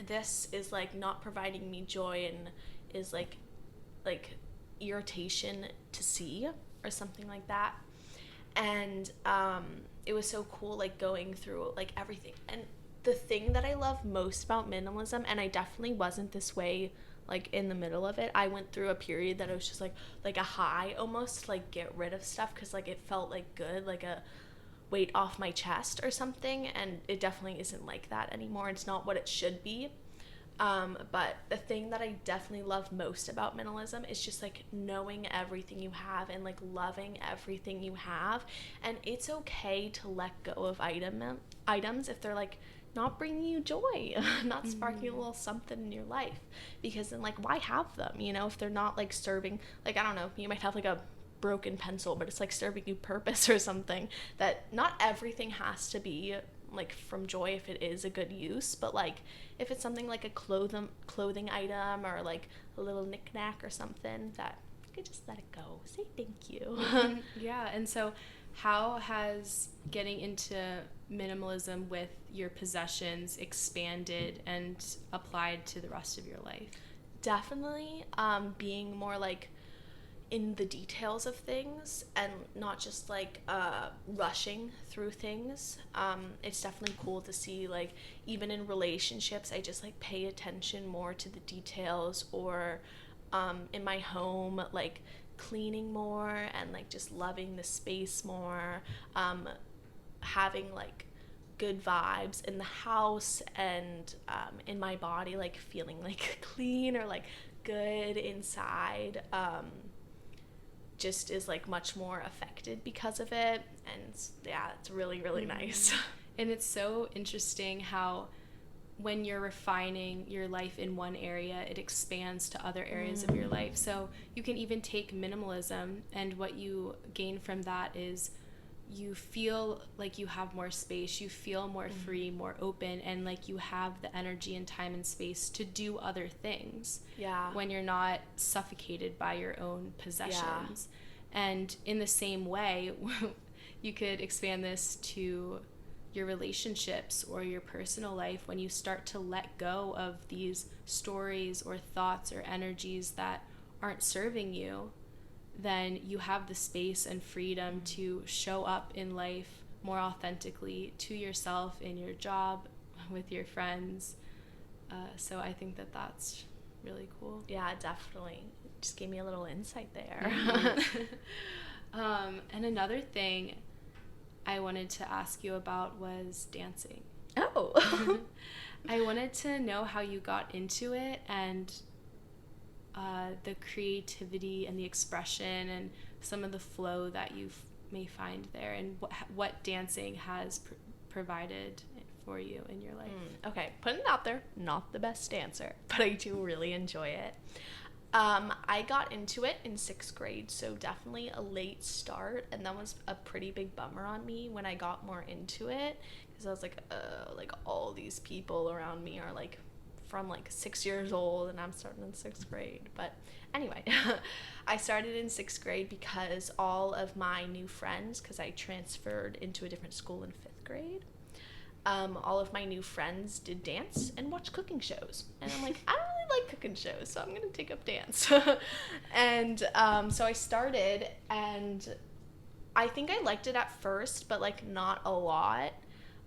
this is, like, not providing me joy and is, like irritation to see or something like that. And it was so cool, like, going through, like, everything. And the thing that I love most about minimalism, and I definitely wasn't this way, like, in the middle of it, I went through a period that it was just like a high almost to, like, get rid of stuff because, like, it felt, like, good, like a weight off my chest or something. And it definitely isn't like that anymore. It's not what it should be. But the thing that I definitely love most about minimalism is just, like, knowing everything you have and, like, loving everything you have. And it's okay to let go of items if they're, like, not bringing you joy, not sparking a little something in your life. Because then, like, why have them, you know, if they're not, like, serving, like, I don't know, you might have, like, a broken pencil, but it's, like, serving you purpose or something. That not everything has to be, like, from joy if it is a good use, but, like, if it's something like a clothing item or, like, a little knickknack or something, that you could just let it go, say thank you. Yeah. And so how has getting into minimalism with your possessions expanded and applied to the rest of your life? Definitely being more, like, in the details of things and not just, like, rushing through things. It's definitely cool to see, like, even in relationships, I just, like, pay attention more to the details, or in my home, like, cleaning more and, like, just loving the space more, having, like, good vibes in the house and in my body, like, feeling, like, clean or, like, good inside. Just is, like, much more affected because of it. And yeah, it's really, really nice. And it's so interesting how when you're refining your life in one area, it expands to other areas of your life. So you can even take minimalism, and what you gain from that is you feel like you have more space, you feel more free, more open, and, like, you have the energy and time and space to do other things. Yeah. When you're not suffocated by your own possessions. Yeah. And in the same way, you could expand this to your relationships or your personal life. When you start to let go of these stories or thoughts or energies that aren't serving you, then you have the space and freedom to show up in life more authentically to yourself, in your job, with your friends. So I think that that's really cool. Yeah, definitely. Just gave me a little insight there. And another thing I wanted to ask you about was dancing. Oh. I wanted to know how you got into it, and the creativity and the expression and some of the flow that you may find there, and what dancing has provided for you in your life. Okay, putting it out there, not the best dancer, but I do really enjoy it. I got into it in 6th grade, so definitely a late start, and that was a pretty big bummer on me when I got more into it, because I was like, all these people around me are, like, from, like, 6 years old, and I'm starting in 6th grade. But anyway, I started in 6th grade because all of my new friends, because I transferred into a different school in 5th grade, all of my new friends did dance and watch cooking shows. And I'm like, I don't really like cooking shows, so I'm going to take up dance. And so I started, and I think I liked it at first, but, like, not a lot.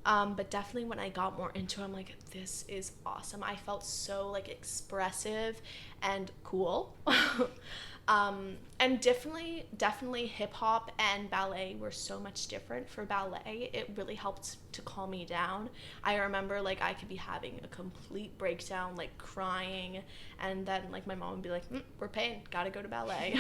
But definitely when I got more into it, I'm like, this is awesome. I felt so, like, expressive and cool. And definitely hip hop and ballet were so much different. For ballet, it really helped to calm me down. I remember like I could be having a complete breakdown, like crying, and then like my mom would be like, we're paying, gotta go to ballet.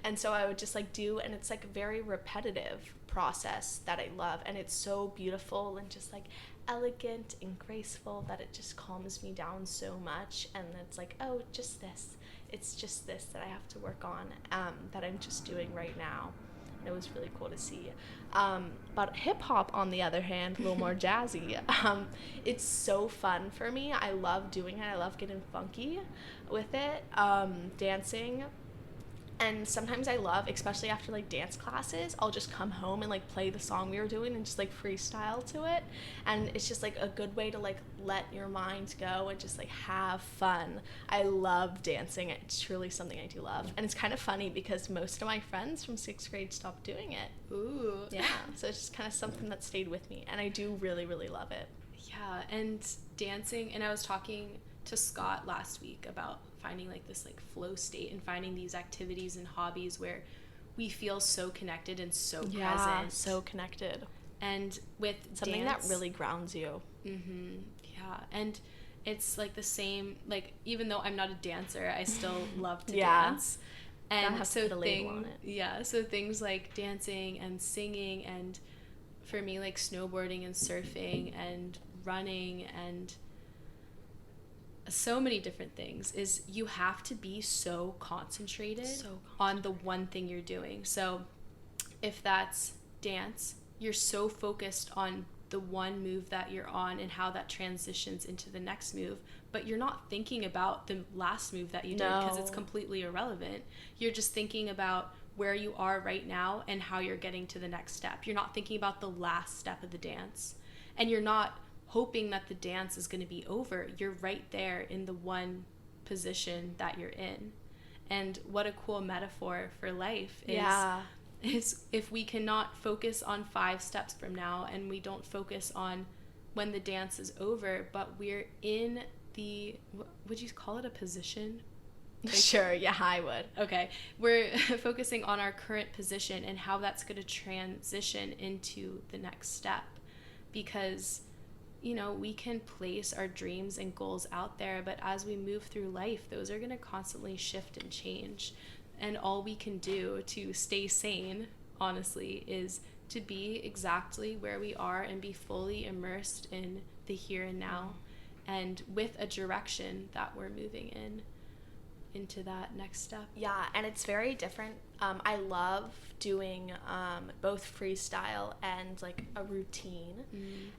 And so I would just like and it's like a very repetitive process that I love, and it's so beautiful and just like elegant and graceful that it just calms me down so much. And it's like, oh, just this. It's just this that I have to work on, that I'm just doing right now. And it was really cool to see. But hip hop, on the other hand, a little more jazzy. It's so fun for me. I love doing it. I love getting funky with it, dancing. And sometimes I love, especially after like dance classes, I'll just come home and like play the song we were doing and just like freestyle to it. And it's just like a good way to like let your mind go and just like have fun. I love dancing. It's truly something I do love. And it's kind of funny because most of my friends from 6th grade stopped doing it. Ooh. Yeah. So it's just kind of something that stayed with me. And I do really, really love it. Yeah. And dancing, and I was talking to Scott last week about finding like this like flow state and finding these activities and hobbies where we feel so connected and so present. So connected. And with something that really grounds you. Yeah. And it's like the same, like even though I'm not a dancer, I still love to dance. And so so things like dancing and singing, and for me like snowboarding and surfing and running and so many different things, is you have to be so concentrated on the one thing you're doing. So if that's dance, you're so focused on the one move that you're on and how that transitions into the next move, but you're not thinking about the last move that you did because it's completely irrelevant. You're just thinking about where you are right now and how you're getting to the next step. You're not thinking about the last step of the dance, and you're not hoping that the dance is going to be over. You're right there in the one position that you're in. And what a cool metaphor for life is if we cannot focus on 5 steps from now, and we don't focus on when the dance is over, but we're in the, would you call it a position? Sure, yeah, I would. Okay, we're focusing on our current position and how that's going to transition into the next step, because you know, we can place our dreams and goals out there, but as we move through life, those are going to constantly shift and change. And all we can do to stay sane, honestly, is to be exactly where we are and be fully immersed in the here and now, and with a direction that we're moving into that next step. Yeah, and it's very different. I love doing both freestyle and like a routine,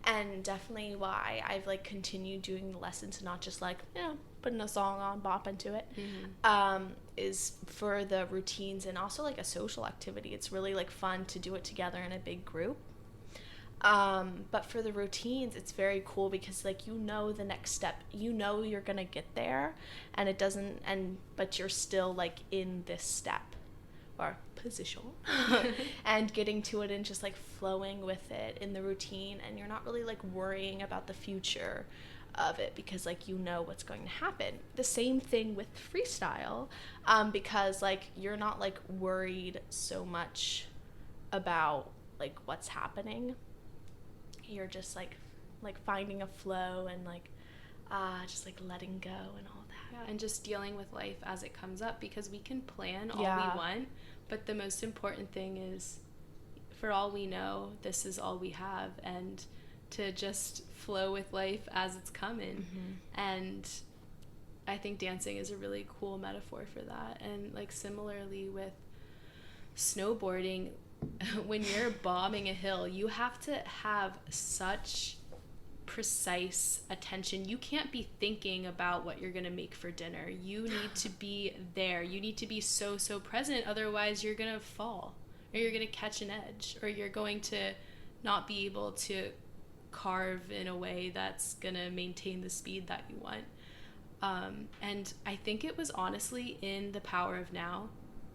and definitely why I've like continued doing the lessons and not just like, you know, putting a song on, bopping to it, is for the routines and also like a social activity. It's really like fun to do it together in a big group. But for the routines, it's very cool because like, you know, the next step, you know, you're gonna get there, and it doesn't, but you're still like in this step or position and getting to it and just like flowing with it in the routine, and you're not really like worrying about the future of it because like, you know what's going to happen. The same thing with freestyle, because like, you're not like worried so much about like what's happening. You're just like finding a flow and like just like letting go and all that. Yeah, and just dealing with life as it comes up, because we can plan all we want, but the most important thing is, for all we know, this is all we have, and to just flow with life as it's coming. And I think dancing is a really cool metaphor for that. And like similarly with snowboarding, when you're bombing a hill, you have to have such precise attention. You can't be thinking about what you're going to make for dinner. You need to be there. You need to be so present. Otherwise, you're going to fall, or you're going to catch an edge, or you're going to not be able to carve in a way that's going to maintain the speed that you want. And I think it was honestly in The Power of Now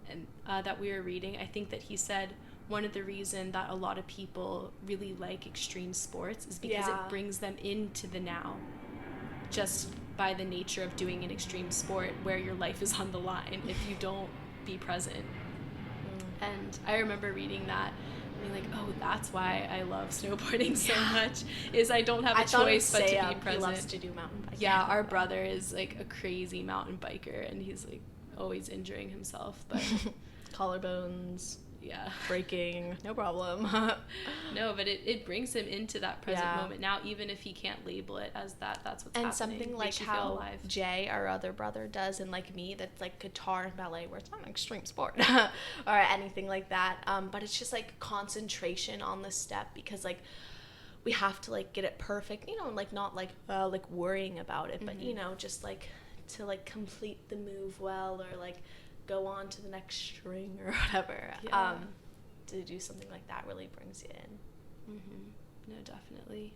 and that we were reading, I think that he said one of the reasons that a lot of people really like extreme sports is because it brings them into the now, just by the nature of doing an extreme sport where your life is on the line if you don't be present. And I remember reading that and being like, oh, that's why I love snowboarding so much, is I don't have a choice but to be present. He loves to do mountain biking. Yeah, our brother is like a crazy mountain biker, and he's like always injuring himself, but collarbones, yeah, breaking, no problem. No, but it brings him into that present moment now, even if he can't label it as that. That's what's happening. And something like how Jay, our other brother, does, and like me, that's like guitar and ballet, where it's not an extreme sport or anything like that, but it's just like concentration on the step, because like we have to like get it perfect, you know, and like not like worrying about it, but you know, just like to like complete the move well, or like go on to the next string or whatever. To do something like that really brings you in. No, definitely.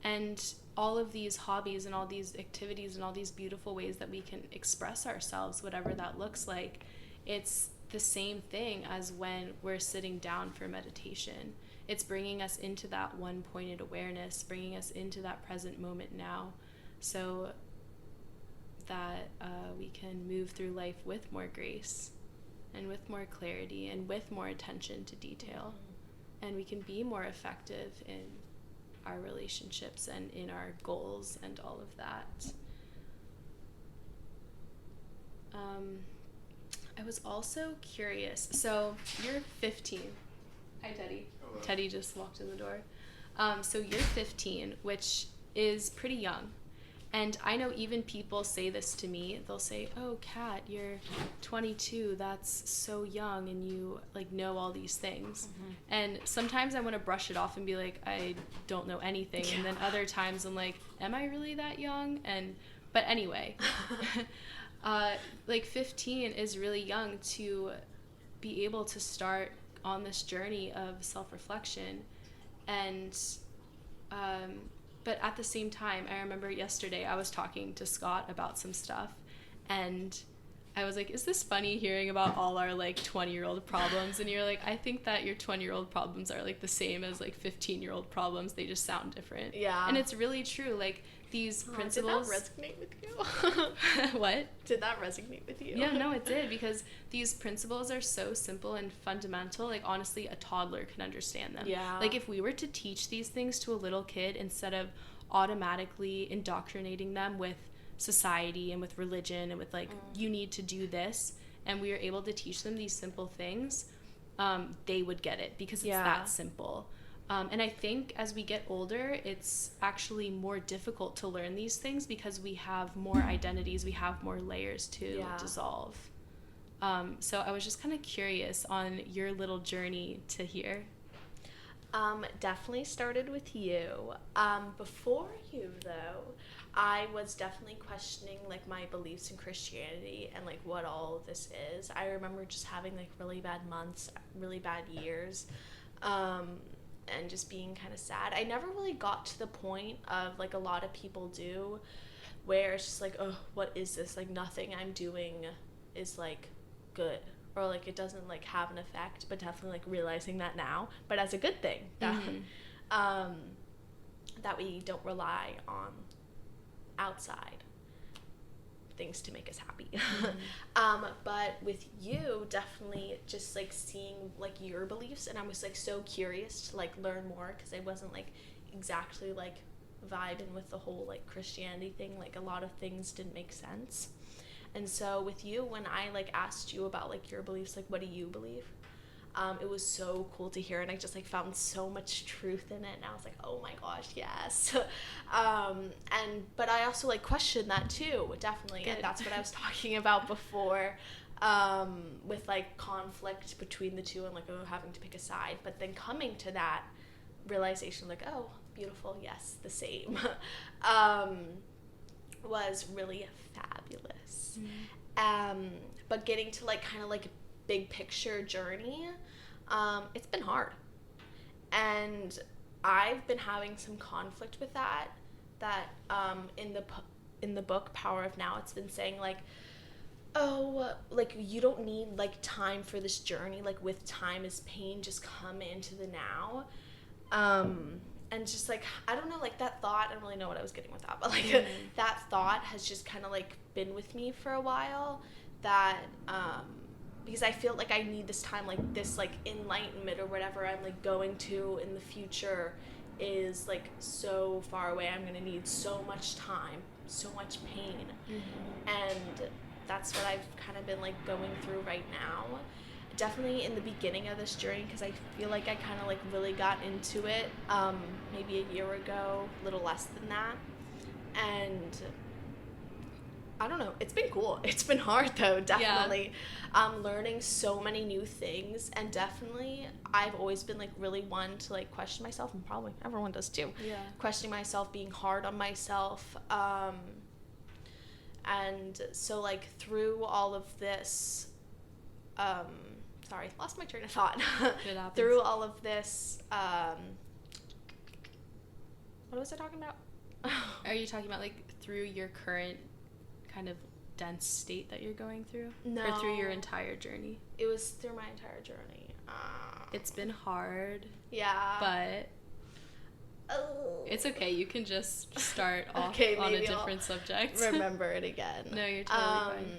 And all of these hobbies and all these activities and all these beautiful ways that we can express ourselves, whatever that looks like, it's the same thing as when we're sitting down for meditation. It's bringing us into that one-pointed awareness, bringing us into that present moment now, so that we can move through life with more grace and with more clarity and with more attention to detail. And we can be more effective in our relationships and in our goals and all of that. I was also curious. So you're 15. Hi, Teddy. Hello. Teddy just walked in the door. So you're 15, which is pretty young. And I know even people say this to me. They'll say, oh, Kat, you're 22. That's so young, and you like know all these things. And sometimes I want to brush it off and be like, I don't know anything. And then other times I'm like, am I really that young? But anyway, like 15 is really young to be able to start on this journey of self-reflection. And but at the same time, I remember yesterday I was talking to Scott about some stuff, and I was like, is this funny hearing about all our like 20-year-old problems? And you're like, I think that your 20-year-old problems are like the same as like 15-year-old problems. They just sound different. Yeah. And it's really true. Like these principles. Did that resonate with you? What? Did that resonate with you? Yeah, no, it did, because these principles are so simple and fundamental. Like honestly, a toddler can understand them. Yeah. Like if we were to teach these things to a little kid instead of automatically indoctrinating them with society and with religion and with like you need to do this, and we are able to teach them these simple things, they would get it, because it's that simple. And I think as we get older, it's actually more difficult to learn these things because we have more identities, we have more layers to dissolve. So I was just kind of curious on your little journey to here. Definitely started with you. Before you, though, I was definitely questioning like my beliefs in Christianity and like what all of this is. I remember just having like really bad months, really bad years, and just being kind of sad. I never really got to the point of like a lot of people do, where it's just like, oh, what is this? Like nothing I'm doing is like good, or like it doesn't like have an effect, but definitely like realizing that now, but as a good thing, that that we don't rely on outside things to make us happy. But with you, definitely just like seeing like your beliefs, and I was like so curious to like learn more, because I wasn't like exactly like vibing with the whole like Christianity thing. Like a lot of things didn't make sense. And so with you, when I like asked you about like your beliefs, like what do you believe, it was so cool to hear, and I just like found so much truth in it, and I was like, oh my gosh, yes. But I also like questioned that too, definitely. Good. And that's what I was talking about before, with like conflict between the two, and like having to pick a side, but then coming to that realization, like, oh, beautiful, yes, the same, was really fabulous. But getting to like kind of like big picture journey, it's been hard, and I've been having some conflict with that in the book Power of Now, it's been saying like, oh, like you don't need like time for this journey, like with time is pain, just come into the now. And just like, I don't know, like that thought, I don't really know what I was getting with that, but like that thought has just kind of like been with me for a while, that because I feel like I need this time, like this like enlightenment or whatever I'm like going to in the future is like so far away. I'm gonna need so much time, so much pain, and that's what I've kind of been like going through right now. Definitely in the beginning of this journey, because I feel like I kind of like really got into it maybe a year ago, a little less than that, and I don't know. It's been cool. It's been hard though, definitely. Learning so many new things, and definitely I've always been like really one to like question myself, and probably everyone does too. Yeah. Questioning myself, being hard on myself. And so like through all of this, sorry, lost my train of thought. Through all of this, what was I talking about? Are you talking about like through your current kind of dense state that you're going through? No. Or through your entire journey? It was through my entire journey. It's been hard. Yeah. But it's okay. You can just start off on a different subject. Remember it again. No, you're totally fine.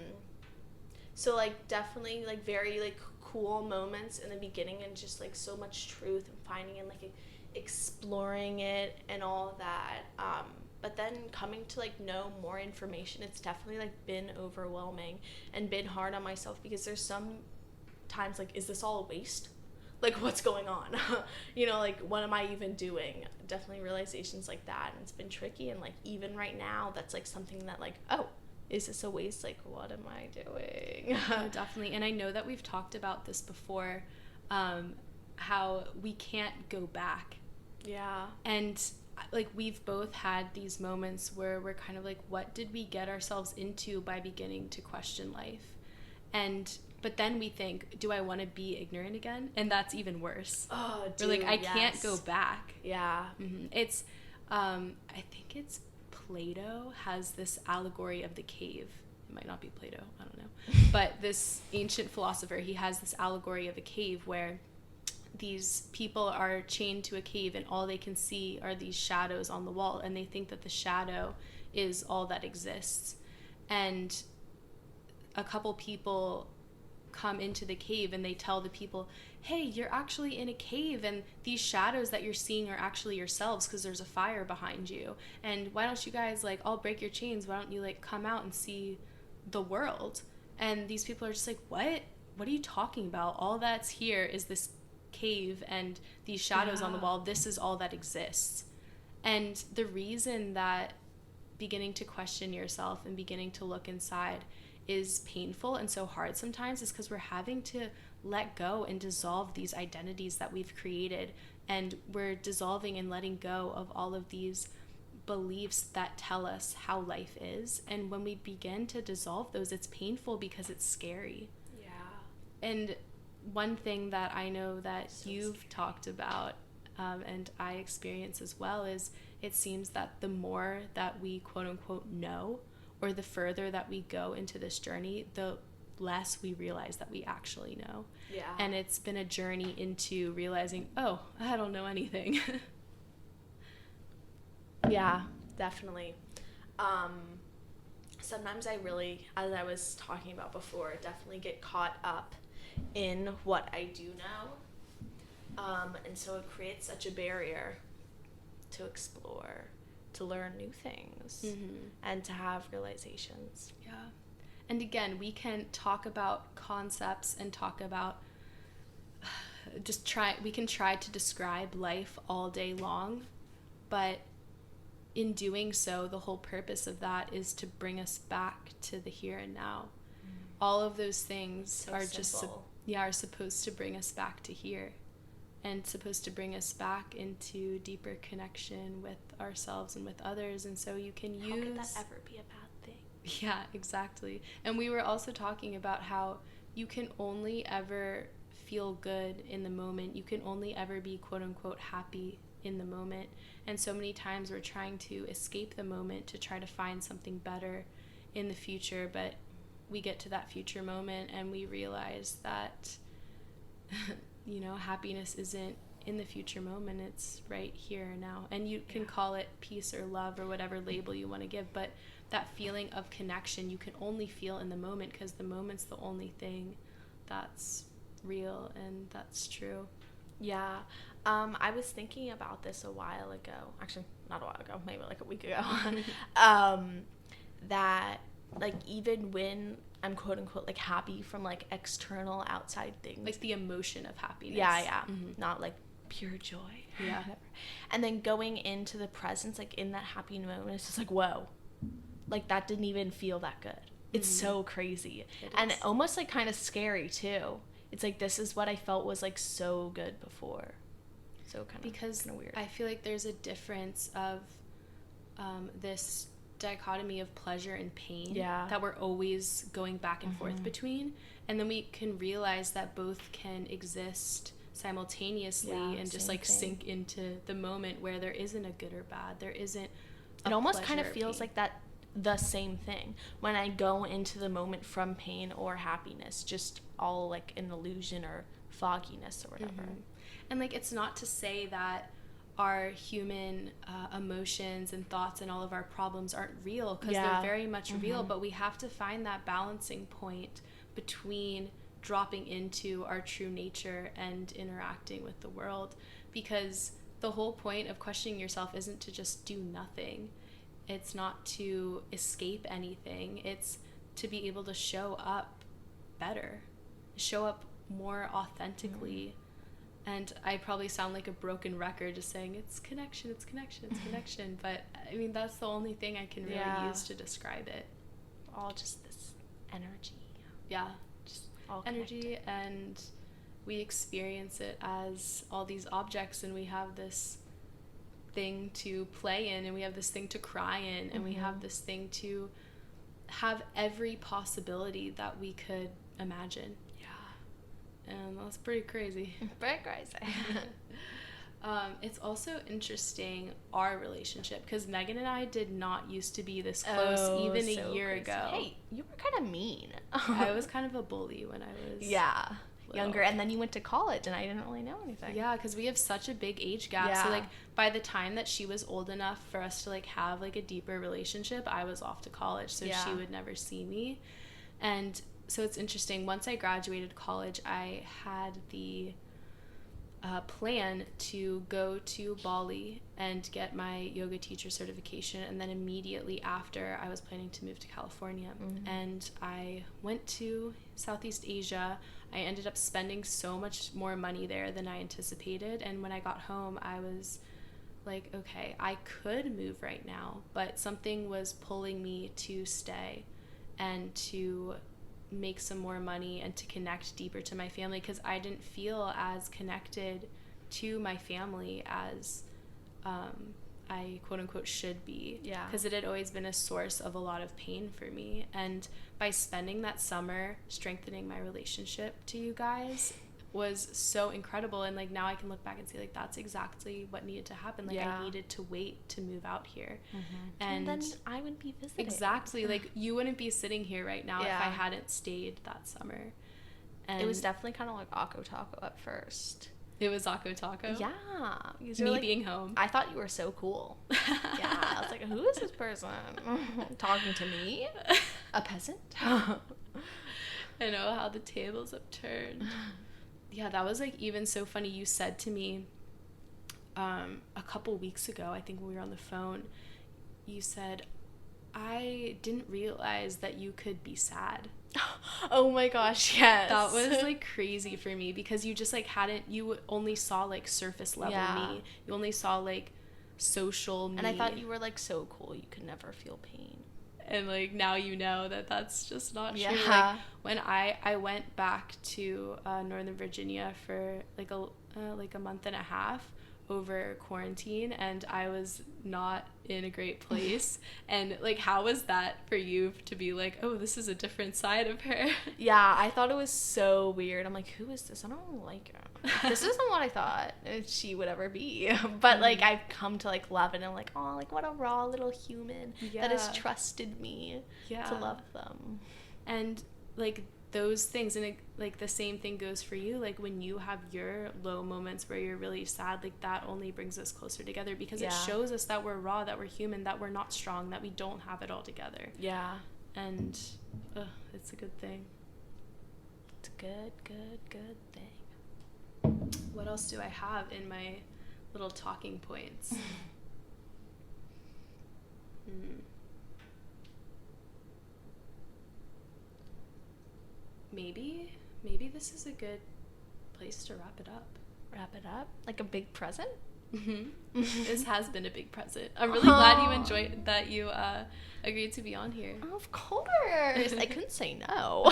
So like definitely like very like cool moments in the beginning, and just like so much truth and finding and like exploring it and all of that. But then coming to like know more information, it's definitely like been overwhelming and been hard on myself, because there's some times like, is this all a waste? Like, what's going on? You know, like, what am I even doing? Definitely realizations like that, and it's been tricky. And like even right now, that's like something that like, oh, is this a waste? Like, what am I doing? Oh, definitely. And I know that we've talked about this before, how we can't go back. Yeah. And like we've both had these moments where we're kind of like, what did we get ourselves into by beginning to question life? But then we think, do I want to be ignorant again? And that's even worse. Oh, dude, we're like, I can't go back. Yeah. It's I think it's Plato has this allegory of the cave. It might not be Plato, I don't know. But this ancient philosopher, he has this allegory of a cave where these people are chained to a cave, and all they can see are these shadows on the wall, and they think that the shadow is all that exists. And a couple people come into the cave, and they tell the people, hey, you're actually in a cave, and these shadows that you're seeing are actually yourselves, because there's a fire behind you, and why don't you guys like all break your chains, why don't you like come out and see the world? And these people are just like, what are you talking about? All that's here is this cave and these shadows on the wall. This is all that exists. And the reason that beginning to question yourself and beginning to look inside is painful and so hard sometimes is because we're having to let go and dissolve these identities that we've created, and we're dissolving and letting go of all of these beliefs that tell us how life is. And when we begin to dissolve those, it's painful because it's scary. Yeah. And one thing that I know that you've talked about, and I experience as well, is it seems that the more that we quote unquote know, or the further that we go into this journey, the less we realize that we actually know. Yeah. And it's been a journey into realizing, oh, I don't know anything. Yeah, definitely. Sometimes I really, as I was talking about before, definitely get caught up in what I do know. And so it creates such a barrier to explore, to learn new things, and to have realizations. Yeah. And again, we can talk about concepts and talk about we can try to describe life all day long, but in doing so, the whole purpose of that is to bring us back to the here and now. All of those things are simple. Are supposed to bring us back to here, and supposed to bring us back into deeper connection with ourselves and with others. And so you can use... How could that ever be a bad thing? Yeah, exactly. And we were also talking about how you can only ever feel good in the moment. You can only ever be quote unquote happy in the moment. And so many times we're trying to escape the moment to try to find something better in the future, but we get to that future moment and we realize that happiness isn't in the future moment, it's right here and now. And you can call it peace or love or whatever label you want to give, but that feeling of connection you can only feel in the moment, because the moment's the only thing that's real and that's true. Yeah. I was thinking about this a while ago. Actually, not a while ago, maybe like a week ago. That, like, even when I'm quote unquote like happy from like external outside things, like the emotion of happiness. Yeah. Not like pure joy. Yeah. And then going into the presence, like in that happy moment, it's just like, whoa, like that didn't even feel that good. It's so crazy. And almost like kind of scary too. It's like, this is what I felt was like so good before. So kind of weird. I feel like there's a difference of this dichotomy of pleasure and pain that we're always going back and forth between, and then we can realize that both can exist simultaneously and just like sink into the moment where there isn't a good or bad, there isn't it almost kind of feels like that the same thing when I go into the moment from pain or happiness, just all like an illusion or fogginess or whatever. And like, it's not to say that our human emotions and thoughts and all of our problems aren't real, because they're very much real, but we have to find that balancing point between dropping into our true nature and interacting with the world, because the whole point of questioning yourself isn't to just do nothing. It's not to escape anything. It's to be able to show up better, show up more authentically. And I probably sound like a broken record just saying it's connection, it's connection, it's connection. But I mean, that's the only thing I can really use to describe it. All just this energy. Yeah, just all energy connected. And we experience it as all these objects, and we have this thing to play in, and we have this thing to cry in, and we have this thing to have every possibility that we could imagine. And that's pretty crazy. Very crazy. It's also interesting, our relationship, because Megan and I did not used to be this close even a year ago. Hey, you were kind of mean. I was kind of a bully when I was younger, and then you went to college, and I didn't really know anything. Yeah, because we have such a big age gap. So like, by the time that she was old enough for us to like have like a deeper relationship, I was off to college, so she would never see me. And so it's interesting, once I graduated college, I had the plan to go to Bali and get my yoga teacher certification, and then immediately after I was planning to move to California. And I went to Southeast Asia. I ended up spending so much more money there than I anticipated, and when I got home I was like, okay, I could move right now, but something was pulling me to stay and to make some more money and to connect deeper to my family, because I didn't feel as connected to my family as I quote unquote should be, because it had always been a source of a lot of pain for me. And by spending that summer strengthening my relationship to you guys was so incredible, and like now I can look back and see like that's exactly what needed to happen. Like I needed to wait to move out here, and then I wouldn't be visiting. Exactly. Like you wouldn't be sitting here right now if I hadn't stayed that summer. And it was definitely kind of like Akko Taco at first. It was Akko Taco? Yeah. Me like, being home. I thought you were so cool. I was like, who is this person talking to me? A peasant? I know how the tables have turned. Yeah, that was like even so funny. You said to me a couple weeks ago, I think when we were on the phone, you said, I didn't realize that you could be sad. Oh my gosh, yes. That was like crazy for me, because you just like you only saw like surface level me. You only saw like social me. And I thought you were like so cool, you could never feel pain. And like now you know that that's just not true. Like when I went back to Northern Virginia for like a month and a half over quarantine, and I was not in a great place. And like, how was that for you to be like, oh, this is a different side of her? Yeah, I thought it was so weird. I'm like, who is this? I don't like her. This isn't what I thought she would ever be. But like, I've come to like love it, and I'm like, oh, like what a raw little human that has trusted me to love them. And like those things, and it, like the same thing goes for you. Like when you have your low moments where you're really sad, like that only brings us closer together, because it shows us that we're raw, that we're human, that we're not strong, that we don't have it all together. Yeah. And it's a good thing. It's a good thing. What else do I have in my little talking points? Maybe this is a good place to wrap it up. Wrap it up? Like a big present? This has been a big present. I'm really glad you enjoyed that. You agreed to be on here. Of course. I couldn't say no.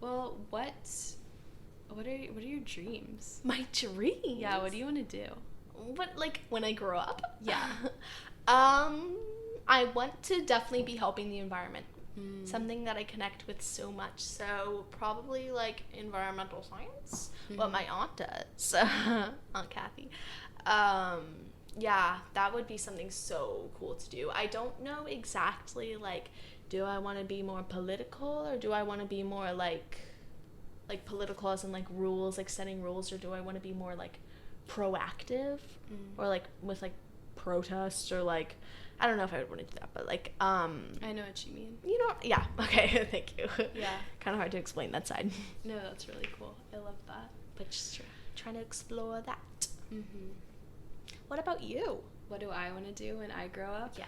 Well, what are your dreams? My dreams? Yeah, what do you want to do? What, like, when I grow up? Yeah. I want to definitely be helping the environment. Something that I connect with so much. So probably like environmental science, what my aunt does, Aunt Kathy. Yeah, that would be something so cool to do. I don't know exactly, like, do I want to be more political, or do I want to be more like political as in like rules, like setting rules, or do I want to be more like proactive, or like with like protests, or like, I don't know if I would want to do that, but like, I know what you mean. You know, yeah, okay, thank you. Yeah. Kind of hard to explain that side. No, that's really cool. I love that. But just trying to explore that. What about you? What do I want to do when I grow up? Yeah.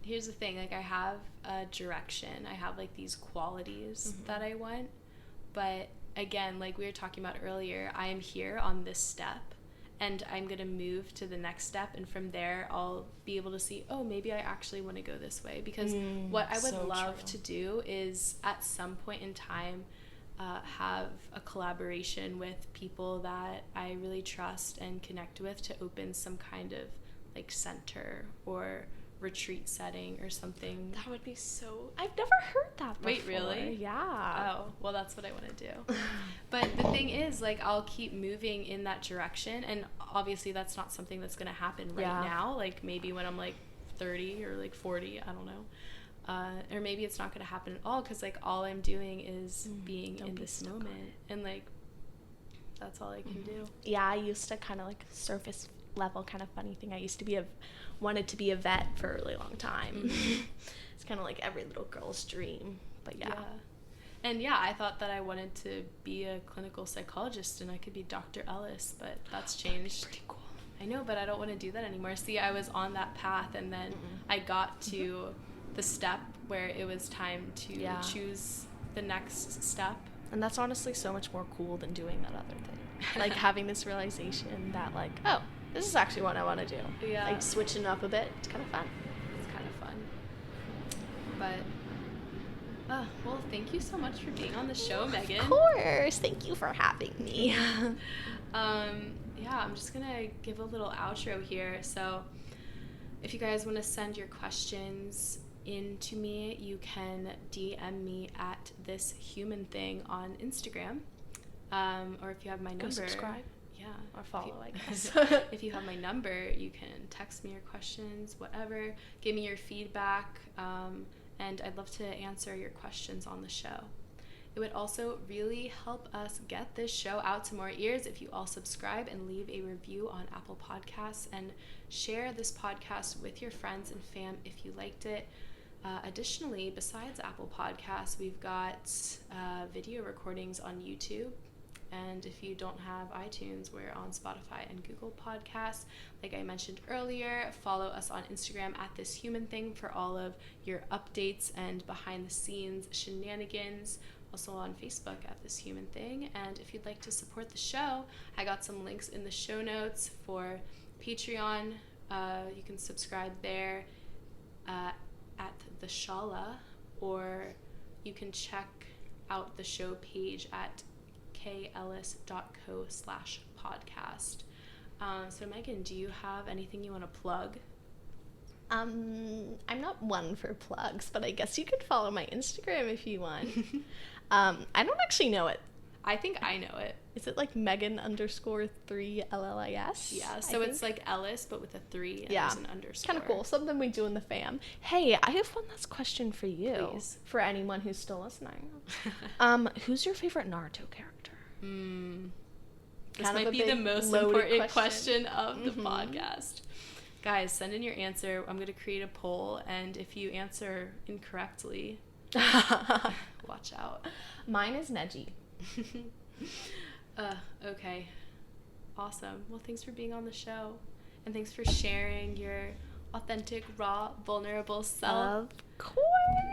Here's the thing, like, I have a direction. I have like these qualities that I want, but again, like we were talking about earlier, I am here on this step. And I'm going to move to the next step. And from there, I'll be able to see, oh, maybe I actually want to go this way. Because what I would love to do is at some point in time have a collaboration with people that I really trust and connect with to open some kind of like center or retreat setting or something. That would be so... I've never heard that before. Wait, really? Yeah. Oh, well, that's what I want to do. But the thing is, like, I'll keep moving in that direction, and obviously that's not something that's going to happen right now. Like, maybe when I'm, like, 30 or, like, 40, I don't know. Or maybe it's not going to happen at all, because, like, all I'm doing is being in this moment. And, like, that's all I can do. Yeah, I used to kind of, like, surface level kind of funny thing. I used to wanted to be a vet for a really long time. It's kind of like every little girl's dream, but yeah. And yeah, I thought that I wanted to be a clinical psychologist and I could be Dr. Ellis, but that's changed. Pretty cool. I know, but I don't want to do that anymore. See, I was on that path, and then I got to the step where it was time to choose the next step. And that's honestly so much more cool than doing that other thing. Like having this realization that, like, oh, this is actually what I want to do. Yeah. Like switching up a bit. It's kind of fun. It's kind of fun. But, well, thank you so much for being on the show, Megan. Of course. Thank you for having me. Yeah, I'm just going to give a little outro here. So if you guys want to send your questions in to me, you can DM me at This Human Thing on Instagram. Or if you have my number. Go subscribe. Yeah. Or follow, I guess. If you have my number, you can text me your questions, whatever. Give me your feedback, and I'd love to answer your questions on the show. It would also really help us get this show out to more ears if you all subscribe and leave a review on Apple Podcasts, and share this podcast with your friends and fam if you liked it. Additionally, besides Apple Podcasts, we've got video recordings on YouTube. And if you don't have iTunes, we're on Spotify and Google Podcasts. Like I mentioned earlier, follow us on Instagram at This Human Thing for all of your updates and behind the scenes shenanigans. Also on Facebook at This Human Thing. And if you'd like to support the show, I got some links in the show notes for Patreon. You can subscribe there at the Shala, or you can check out the show page at kellis.co/podcast. So Megan, do you have anything you want to plug? I'm not one for plugs, but I guess you could follow my Instagram if you want. I don't actually know it. I think I know it. Is it like Megan_3 LLIS? Yeah, so it's like Ellis, but with a 3 and there's an underscore. Kind of cool. Something we do in the fam. Hey, I have one last question for you. Please. For anyone who's still listening. Who's your favorite Naruto character? This might be the most important question of the podcast. Guys, send in your answer. I'm going to create a poll, and if you answer incorrectly, Watch out. Mine is Neji. Okay. Awesome. Well, thanks for being on the show. And thanks for sharing your authentic, raw, vulnerable self. Of course.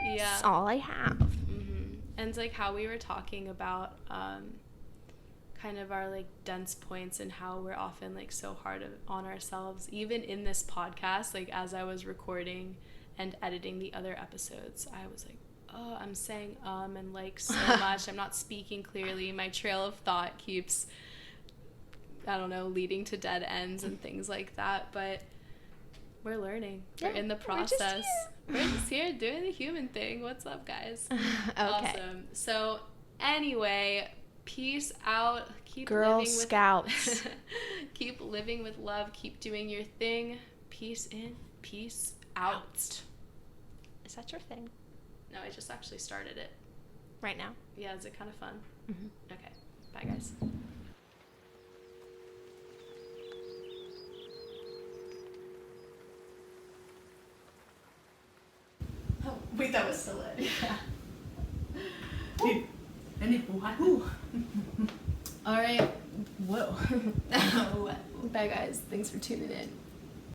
Yeah. All I have. Mm-hmm. And like how we were talking about kind of our like dense points and how we're often like so hard on ourselves. Even in this podcast, like as I was recording and editing the other episodes, I was like, oh, I'm saying and like so much. I'm not speaking clearly. My trail of thought keeps, I don't know, leading to dead ends and things like that. But we're learning. Yeah, we're in the process. We're just here doing the human thing. What's up, guys? Okay. Awesome. So anyway, peace out. Keep Girl living with Scouts. keep living with love. Keep doing your thing. Peace in, peace out. Is that your thing? No, I just actually started it. Right now? Yeah, is it kind of fun? Mm-hmm. Okay. Bye, guys. Oh, wait, that was still it. Yeah. All right. Whoa. Bye, guys. Thanks for tuning in.